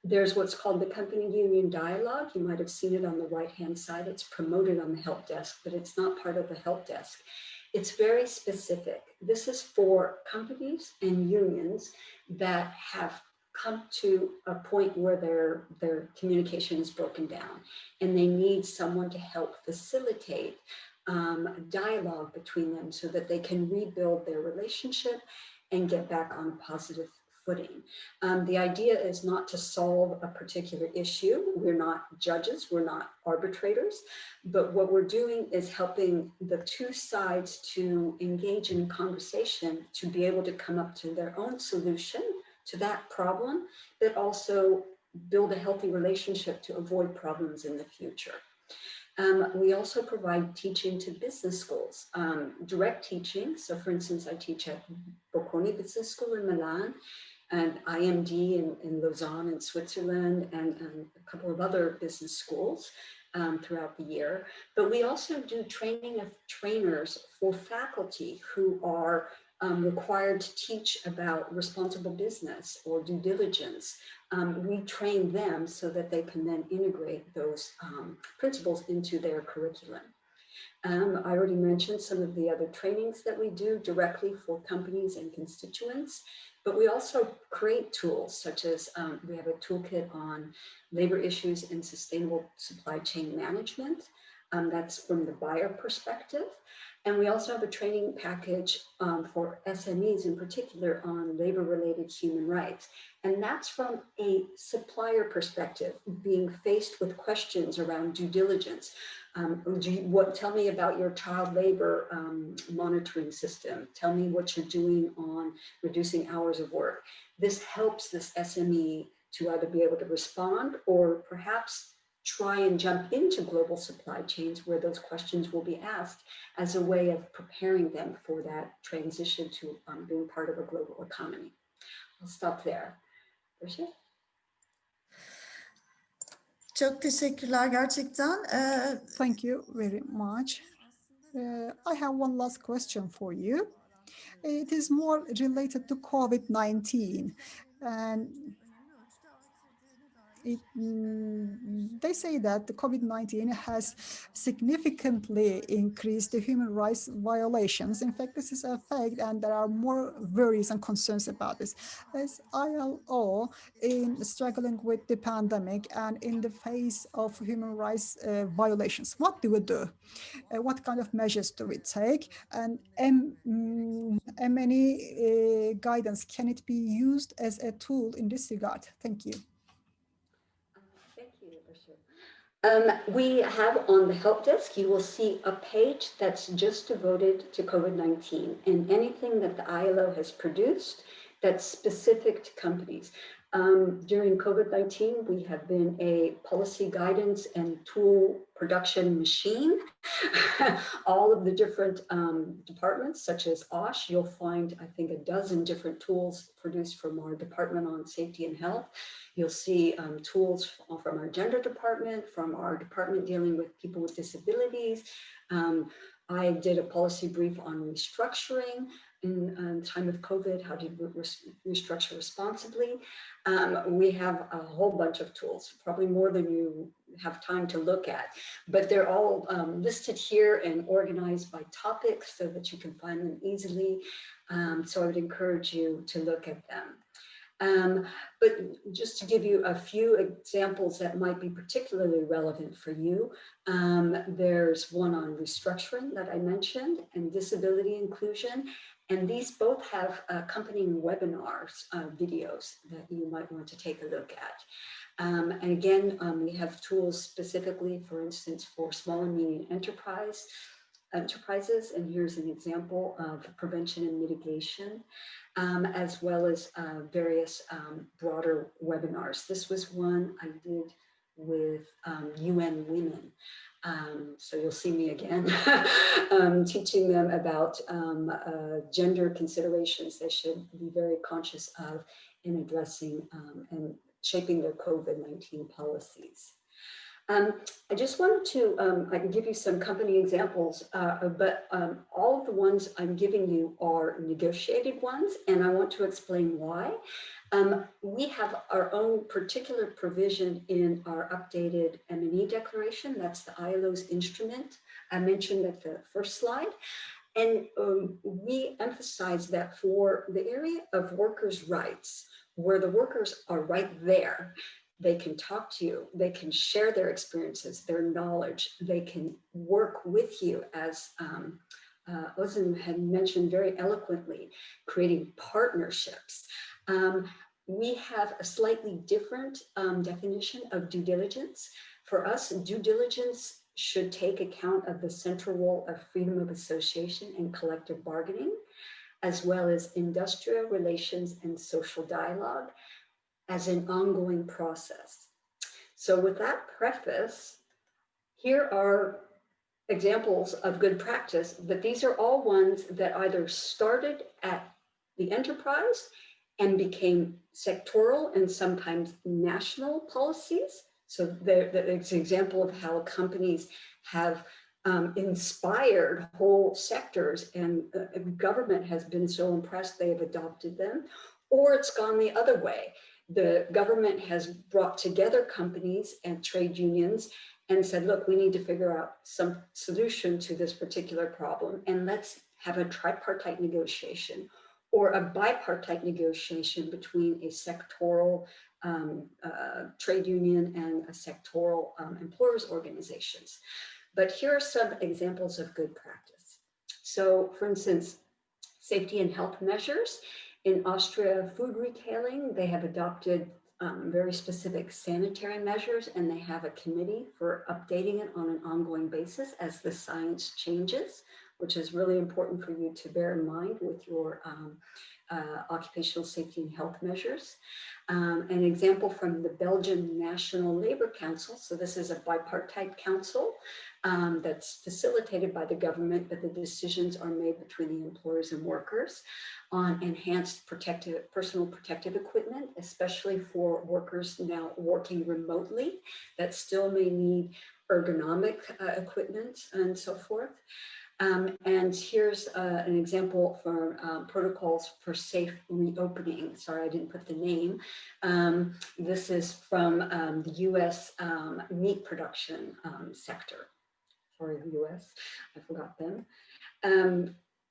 There's what's called the company union dialogue. You might have seen it on the right-hand side. It's promoted on the help desk, but it's not part of the help desk. It's very specific. This is for companies and unions that have come to a point where their communication is broken down, and they need someone to help facilitate dialogue between them so that they can rebuild their relationship and get back on a positive footing. The idea is not to solve a particular issue. We're not judges, we're not arbitrators, but what we're doing is helping the two sides to engage in conversation to be able to come up to their own solution to that problem, but also build a healthy relationship to avoid problems in the future. We also provide teaching to business schools, direct teaching. So for instance, I teach at Bocconi Business School in Milan, and IMD in Lausanne in Switzerland, and a couple of other business schools throughout the year. But we also do training of trainers for faculty who are required to teach about responsible business or due diligence. We train them so that they can then integrate those principles into their curriculum. I already mentioned some of the other trainings that we do directly for companies and constituents, but we also create tools such as we have a toolkit on labor issues and sustainable supply chain management. That's from the buyer perspective. And we also have a training package for SMEs in particular on labor-related human rights. And that's from a supplier perspective, being faced with questions around due diligence. Tell me about your child labor monitoring system. Tell me what you're doing on reducing hours of work. This helps this SME to either be able to respond or perhaps try and jump into global supply chains where those questions will be asked as a way of preparing them for that transition to being part of a global economy. I'll stop there. Rashid? Çok teşekkürler gerçekten. Thank you very much. I have one last question for you. It is more related to COVID-19, and they say that the COVID-19 has significantly increased the human rights violations. In fact, this is a fact, and there are more worries and concerns about this. As ILO, in struggling with the pandemic and in the face of human rights violations, what do we do? What kind of measures do we take? And any guidance, can it be used as a tool in this regard? Thank you. We have on the help desk, you will see a page that's just devoted to COVID-19 and anything that the ILO has produced that's specific to companies. During COVID-19, we have been a policy guidance and tool production machine. All of the different departments, such as OSH, you'll find, I think, a dozen different tools produced from our Department on Safety and Health. You'll see tools from our gender department, from our department dealing with people with disabilities. I did a policy brief on restructuring in time of COVID, how to restructure responsibly. We have a whole bunch of tools, probably more than you have time to look at, but they're all listed here and organized by topics so that you can find them easily. So I would encourage you to look at them. But just to give you a few examples that might be particularly relevant for you, there's one on restructuring that I mentioned and disability inclusion. And these both have accompanying webinars, videos that you might want to take a look at. And again, we have tools specifically, for instance, for small and medium enterprises. And here's an example of prevention and mitigation, as well as various broader webinars. This was one I did with UN Women. So you'll see me again teaching them about gender considerations they should be very conscious of in addressing and shaping their COVID-19 policies. I just wanted to, I can give you some company examples, but all of the ones I'm giving you are negotiated ones, and I want to explain why. We have our own particular provision in our updated M&E declaration. That's the ILO's instrument I mentioned at the first slide. And we emphasize that for the area of workers' rights, where the workers are right there, they can talk to you, they can share their experiences, their knowledge, they can work with you, as Ozan had mentioned very eloquently, creating partnerships. We have a slightly different definition of due diligence. For us, due diligence should take account of the central role of freedom of association and collective bargaining, as well as industrial relations and social dialogue as an ongoing process. So with that preface, here are examples of good practice, but these are all ones that either started at the enterprise and became sectoral and sometimes national policies. So it's an example of how companies have inspired whole sectors, and the government has been so impressed they have adopted them. Or it's gone the other way. The government has brought together companies and trade unions and said, look, we need to figure out some solution to this particular problem, and let's have a tripartite negotiation or a bipartite negotiation between a sectoral trade union and a sectoral employers organizations. But here are some examples of good practice. So for instance, safety and health measures. In Austria food retailing, they have adopted very specific sanitary measures, and they have a committee for updating it on an ongoing basis as the science changes, which is really important for you to bear in mind with your occupational safety and health measures. An example from the Belgian National Labor Council. So this is a bipartite council that's facilitated by the government, but the decisions are made between the employers and workers on enhanced personal protective equipment, especially for workers now working remotely that still may need ergonomic equipment and so forth. And here's an example for protocols for safe reopening. Sorry, I didn't put the name. This is from the US meat production sector. Sorry, the US, I forgot them.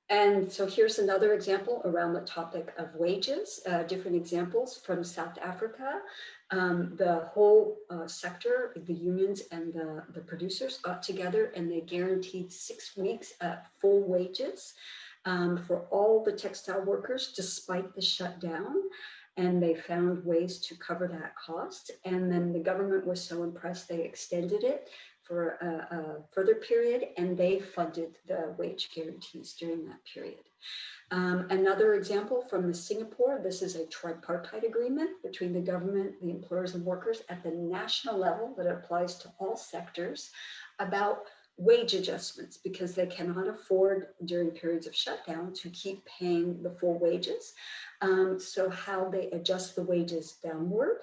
And so here's another example around the topic of wages, different examples from South Africa. The whole sector, the unions and the producers got together and they guaranteed 6 weeks at full wages for all the textile workers despite the shutdown. And they found ways to cover that cost. And then the government was so impressed, they extended it for a further period, and they funded the wage guarantees during that period. Another example from Singapore, this is a tripartite agreement between the government, the employers and workers at the national level that applies to all sectors about wage adjustments, because they cannot afford during periods of shutdown to keep paying the full wages. So how they adjust the wages downward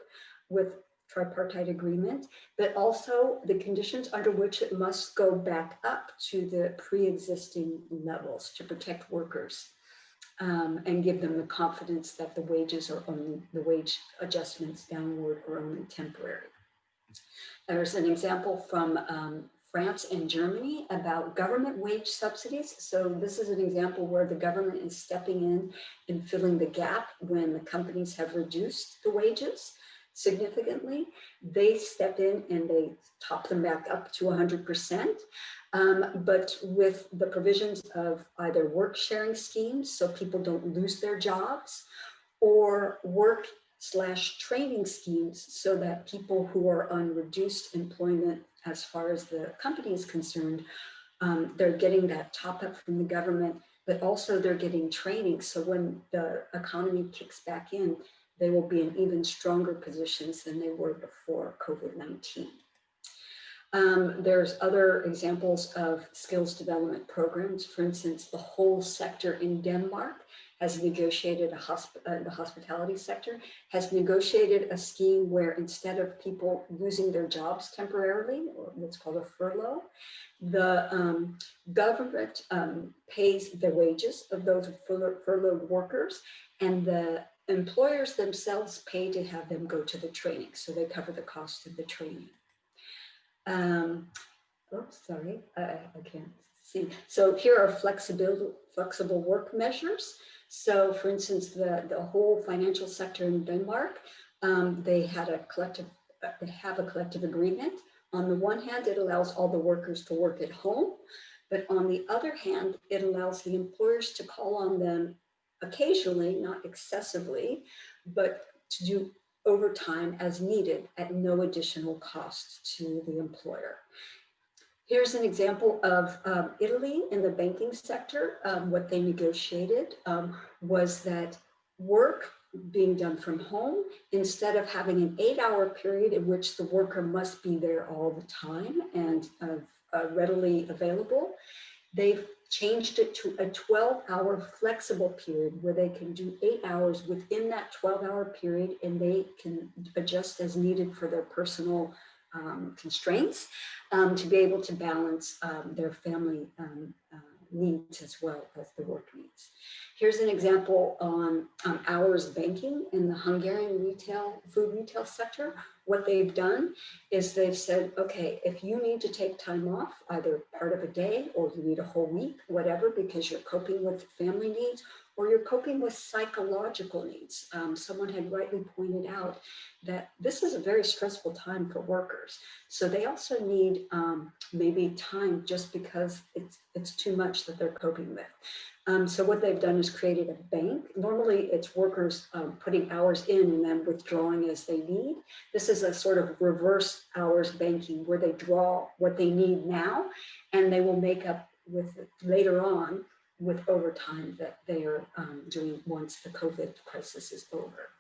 with tripartite agreement, but also the conditions under which it must go back up to the pre-existing levels to protect workers and give them the confidence that the wages are only, the wage adjustments downward are only temporary. There's an example from France and Germany about government wage subsidies. So this is an example where the government is stepping in and filling the gap when the companies have reduced the wages significantly. They step in and they top them back up to 100%, but with the provisions of either work sharing schemes so people don't lose their jobs, or work/training schemes so that people who are on reduced employment as far as the company is concerned, they're getting that top up from the government, but also they're getting training. So when the economy kicks back in, they will be in even stronger positions than they were before COVID-19. There's other examples of skills development programs. For instance, the whole sector in Denmark has negotiated the hospitality sector has negotiated a scheme where instead of people losing their jobs temporarily, or what's called a furlough, the government pays the wages of those furloughed workers, and the employers themselves pay to have them go to the training. So they cover the cost of the training. Sorry, I can't see. So here are flexible work measures. So for instance, the whole financial sector in Denmark, they have a collective agreement. On the one hand, it allows all the workers to work at home, but on the other hand, it allows the employers to call on them occasionally, not excessively, but to do overtime as needed at no additional cost to the employer. Here's an example of Italy in the banking sector. What they negotiated was that work being done from home, instead of having an 8-hour period in which the worker must be there all the time and readily available, they've changed it to a 12-hour flexible period where they can do 8 hours within that 12-hour period, and they can adjust as needed for their personal constraints to be able to balance their family needs as well as the work needs. Here's an example on hours banking in the Hungarian food retail sector. What they've done is they've said, okay, if you need to take time off, either part of a day or you need a whole week, whatever, because you're coping with family needs or you're coping with psychological needs. Someone had rightly pointed out that this is a very stressful time for workers. So they also need maybe time just because it's too much that they're coping with. So what they've done is created a bank. Normally it's workers putting hours in and then withdrawing as they need. This is a sort of reverse hours banking where they draw what they need now and they will make up with it later on with overtime that they are doing once the COVID crisis is over.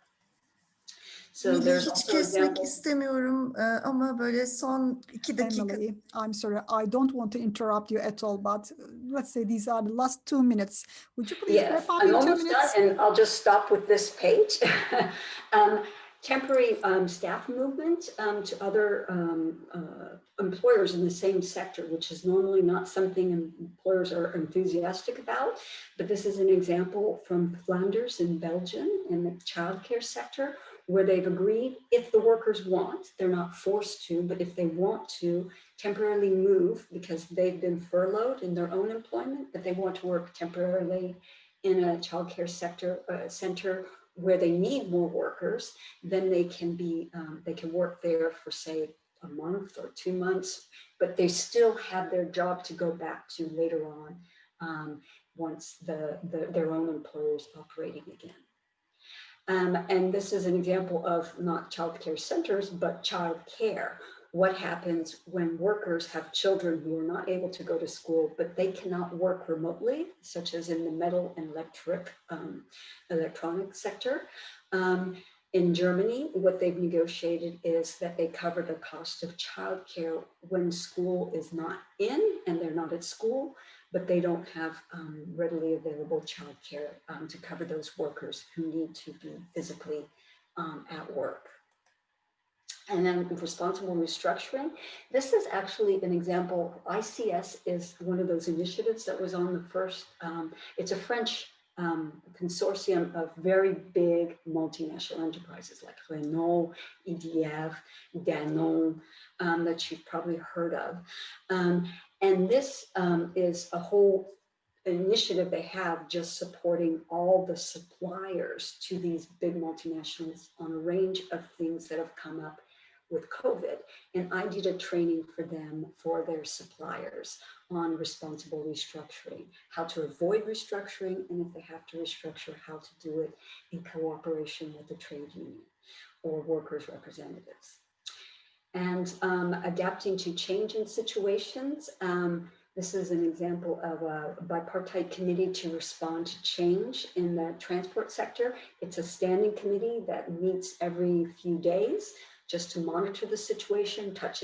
So there's hiç also kesmek example. istemiyorum ama böyle son 2 dakika. Emily, I'm sorry, I don't want to interrupt you at all, but let's say these are the last 2 minutes. Would you please Yes, wrap up I'm in 2 almost minutes? done, and I'll just stop with this page. Temporary staff movement to other employers in the same sector, which is normally not something employers are enthusiastic about. But this is an example from Flanders in Belgium in the childcare sector, where they've agreed if the workers want, they're not forced to, but if they want to temporarily move because they've been furloughed in their own employment, but they want to work temporarily in a childcare sector center where they need more workers, then they can work there for say a month or 2 months, but they still have their job to go back to later on once their own employer is operating again. And this is an example of not childcare centers, but childcare. What happens when workers have children who are not able to go to school, but they cannot work remotely, such as in the metal and electronic sector. In Germany, what they've negotiated is that they cover the cost of childcare when school is not in and they're not at school, but they don't have readily available childcare to cover those workers who need to be physically at work. And then responsible restructuring. This is actually an example. ICS is one of those initiatives that was on the first, it's a French consortium of very big multinational enterprises like Renault, EDF, Danone, that you've probably heard of. And this is a whole initiative they have just supporting all the suppliers to these big multinationals on a range of things that have come up with COVID. And I did a training for them, for their suppliers, on responsible restructuring, how to avoid restructuring, and if they have to restructure, how to do it in cooperation with the trade union or workers' representatives. And adapting to change in situations. This is an example of a bipartite committee to respond to change in the transport sector. It's a standing committee that meets every few days just to monitor the situation, touch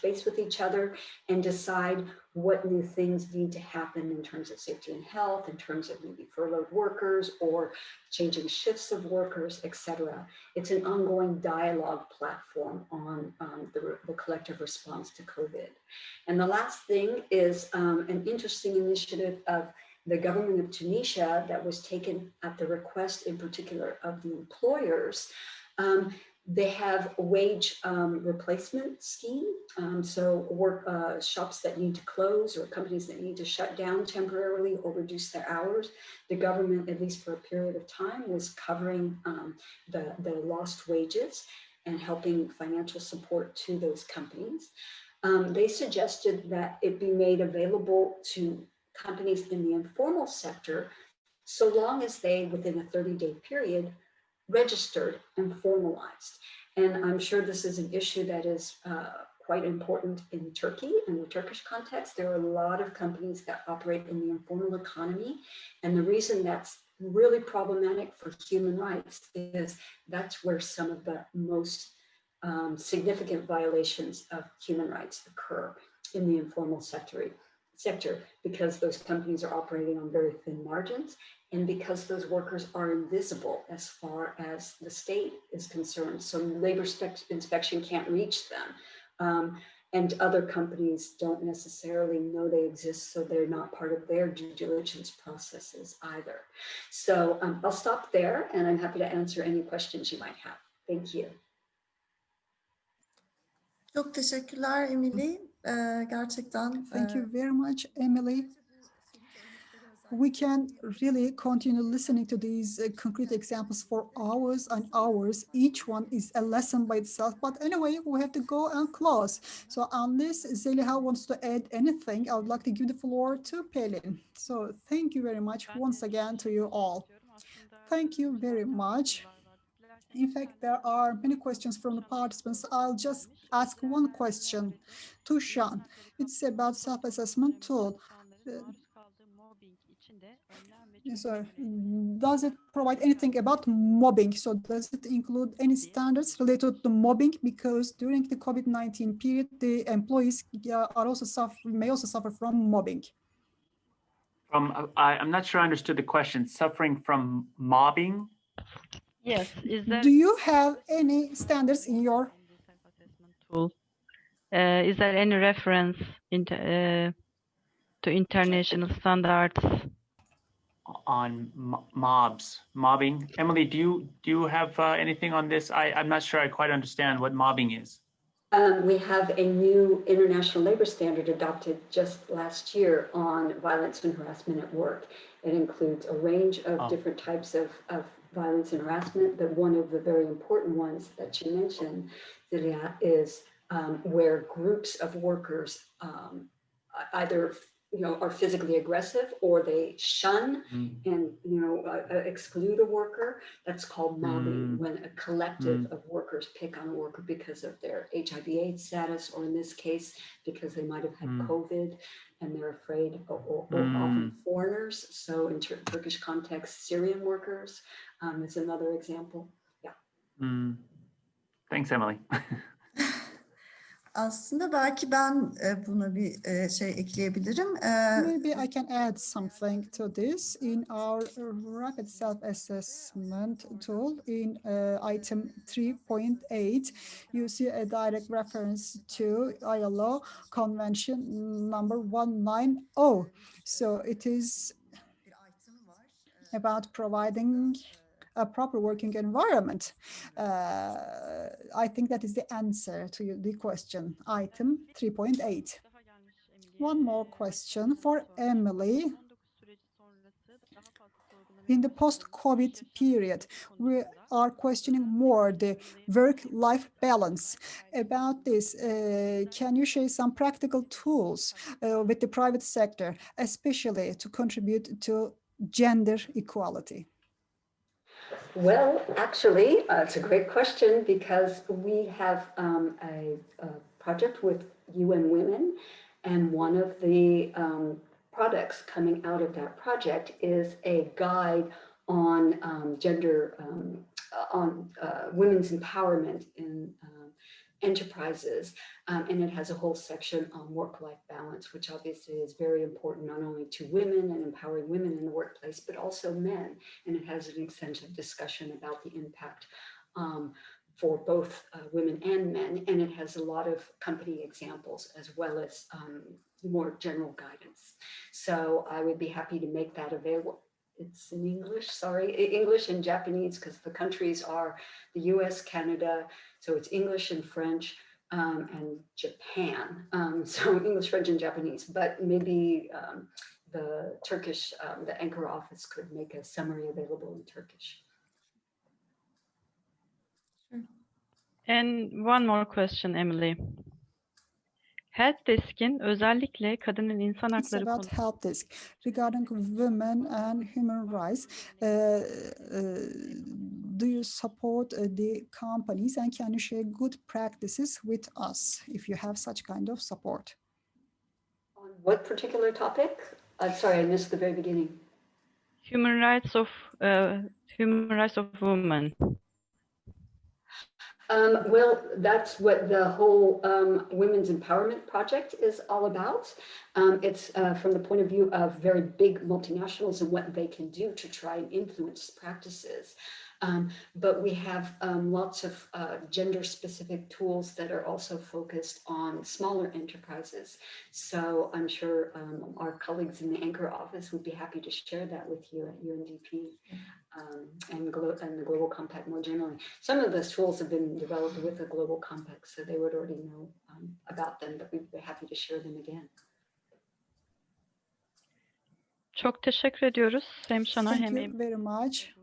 base with each other, and decide what new things need to happen in terms of safety and health, in terms of maybe furloughed workers or changing shifts of workers, etc. It's an ongoing dialogue platform on the collective response to COVID. And the last thing is an interesting initiative of the government of Tunisia that was taken at the request in particular of the employers. They have a wage replacement scheme. So shops that need to close or companies that need to shut down temporarily or reduce their hours, the government, at least for a period of time, was covering the lost wages and helping financial support to those companies. They suggested that it be made available to companies in the informal sector, so long as they, within a 30-day period, registered and formalized. And I'm sure this is an issue that is quite important in Turkey, in the Turkish context. There are a lot of companies that operate in the informal economy. And the reason that's really problematic for human rights is that's where some of the most significant violations of human rights occur, in the informal sector, because those companies are operating on very thin margins and because those workers are invisible as far as the state is concerned. So labor inspection can't reach them. And other companies don't necessarily know they exist, so they're not part of their due diligence processes either. So I'll stop there, and I'm happy to answer any questions you might have. Thank you. Çok teşekkürler Emily. Gerçekten. Thank you very much, Emily. We can really continue listening to these concrete examples for hours and hours. Each one is a lesson by itself. But anyway, we have to go and close. So unless Zeliha wants to add anything, I would like to give the floor to Pelin. So thank you very much once again to you all. Thank you very much. In fact, there are many questions from the participants. I'll just ask one question to Sean. It's about self-assessment tool. So does it provide anything about mobbing? So does it include any standards related to mobbing? Because during the COVID-19 period, the employees may also suffer from mobbing. I'm not sure I understood the question. Suffering from mobbing? Yes. Do you have any standards in your tool? Is there any reference to international standards on mobbing? Emily, do you have anything on this? I'm not sure I quite understand what mobbing is. We have a new international labor standard adopted just last year on violence and harassment at work. It includes a range of different types of violence and harassment, but one of the very important ones that you mentioned, Zilia, is where groups of workers either are physically aggressive or they shun and exclude a worker. That's called mobbing, when a collective of workers pick on a worker because of their HIV/AIDS status, or in this case, because they might have had COVID and they're afraid, or often foreigners. So in Turkish context, Syrian workers is another example. Yeah. Thanks, Emily. Aslında belki ben buna bir şey ekleyebilirim. Maybe I can add something to this. In our rapid self-assessment tool, in item 3.8, you see a direct reference to ILO Convention number 190. So it is about providing a proper working environment. I think that is the answer to the question, item 3.8. One more question for Emily. In the post-COVID period, we are questioning more the work-life balance. About this, can you share some practical tools with the private sector, especially to contribute to gender equality? Well, actually, it's a great question, because we have a project with UN Women, and one of the products coming out of that project is a guide on gender women's empowerment in enterprises, and it has a whole section on work-life balance, which obviously is very important not only to women and empowering women in the workplace, but also men. And it has an extensive discussion about the impact for both women and men, and it has a lot of company examples as well as more general guidance. So I would be happy to make that available. It's in English, sorry, English and Japanese, because the countries are the US, Canada, so it's English and French, and Japan. So English, French, and Japanese, but maybe the Turkish, the Ankara office could make a summary available in Turkish. And one more question, Emily. Help Desk'in özellikle kadının insan It's hakları about help desk regarding women and human rights. Do you support the companies, and can you share good practices with us if you have such kind of support? On what particular topic? Sorry, I missed the very beginning. Human rights of women. Well, that's what the whole Women's Empowerment Project is all about. It's from the point of view of very big multinationals and what they can do to try and influence practices. But we have lots of gender-specific tools that are also focused on smaller enterprises. So I'm sure our colleagues in the Ankara office would be happy to share that with you at UNDP. And the Global Compact more generally. Some of those tools have been developed with the Global Compact, so they would already know about them, but we'd be happy to share them again. Çok teşekkür ediyoruz hem Şan'a Thank hem you very much.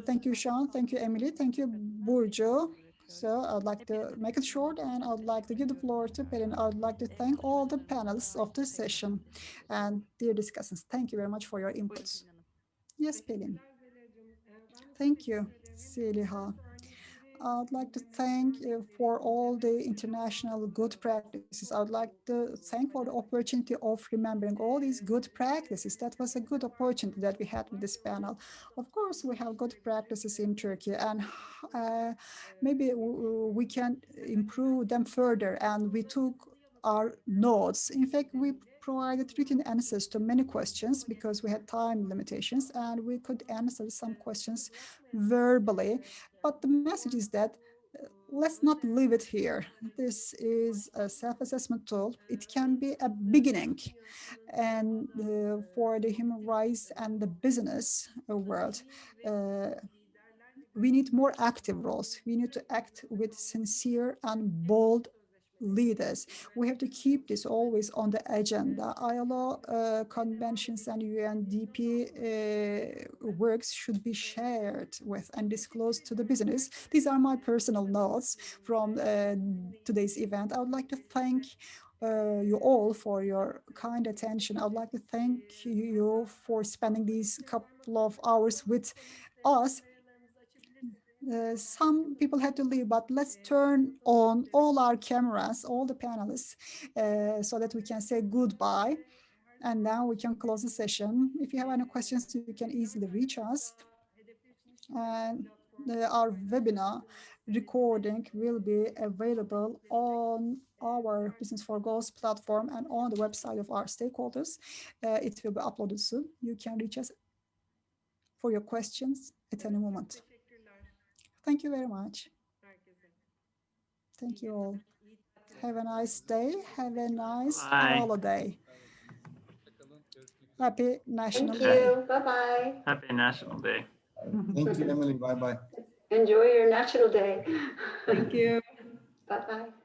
Thank you, Sean. Thank you, Emily. Thank you, Burcu. So I'd like to make it short, and I'd like to give the floor to Pelin. I'd like to thank all the panelists of this session and dear discussants. Thank you very much for your inputs. Yes, Pelin. Thank you, Seliha. I'd like to thank you for all the international good practices. I would like to thank for the opportunity of remembering all these good practices. That was a good opportunity that we had with this panel. Of course, we have good practices in Turkey, and maybe we can improve them further. And we took our notes. In fact, we provided written answers to many questions because we had time limitations, and we could answer some questions verbally. But the message is that let's not leave it here. This is a self-assessment tool. It can be a beginning. And for the human rights and the business world, we need more active roles. We need to act with sincere and bold leaders. We have to keep this always on the agenda. ILO conventions and UNDP works should be shared with and disclosed to the business. These are my personal notes from today's event. I would like to thank you all for your kind attention. I would like to thank you for spending these couple of hours with us. Some people had to leave, but let's turn on all our cameras, all the panelists, so that we can say goodbye. And now we can close the session. If you have any questions, you can easily reach us. And our webinar recording will be available on our Business for Goals platform and on the website of our stakeholders. It will be uploaded soon. You can reach us for your questions at any moment. Thank you very much. Thank you all. Have a nice day. Have a nice holiday. Happy National Day. Thank you. Bye-bye. Happy National Day. Thank you, Emily. Bye-bye. Enjoy your National Day. Thank you. Bye-bye.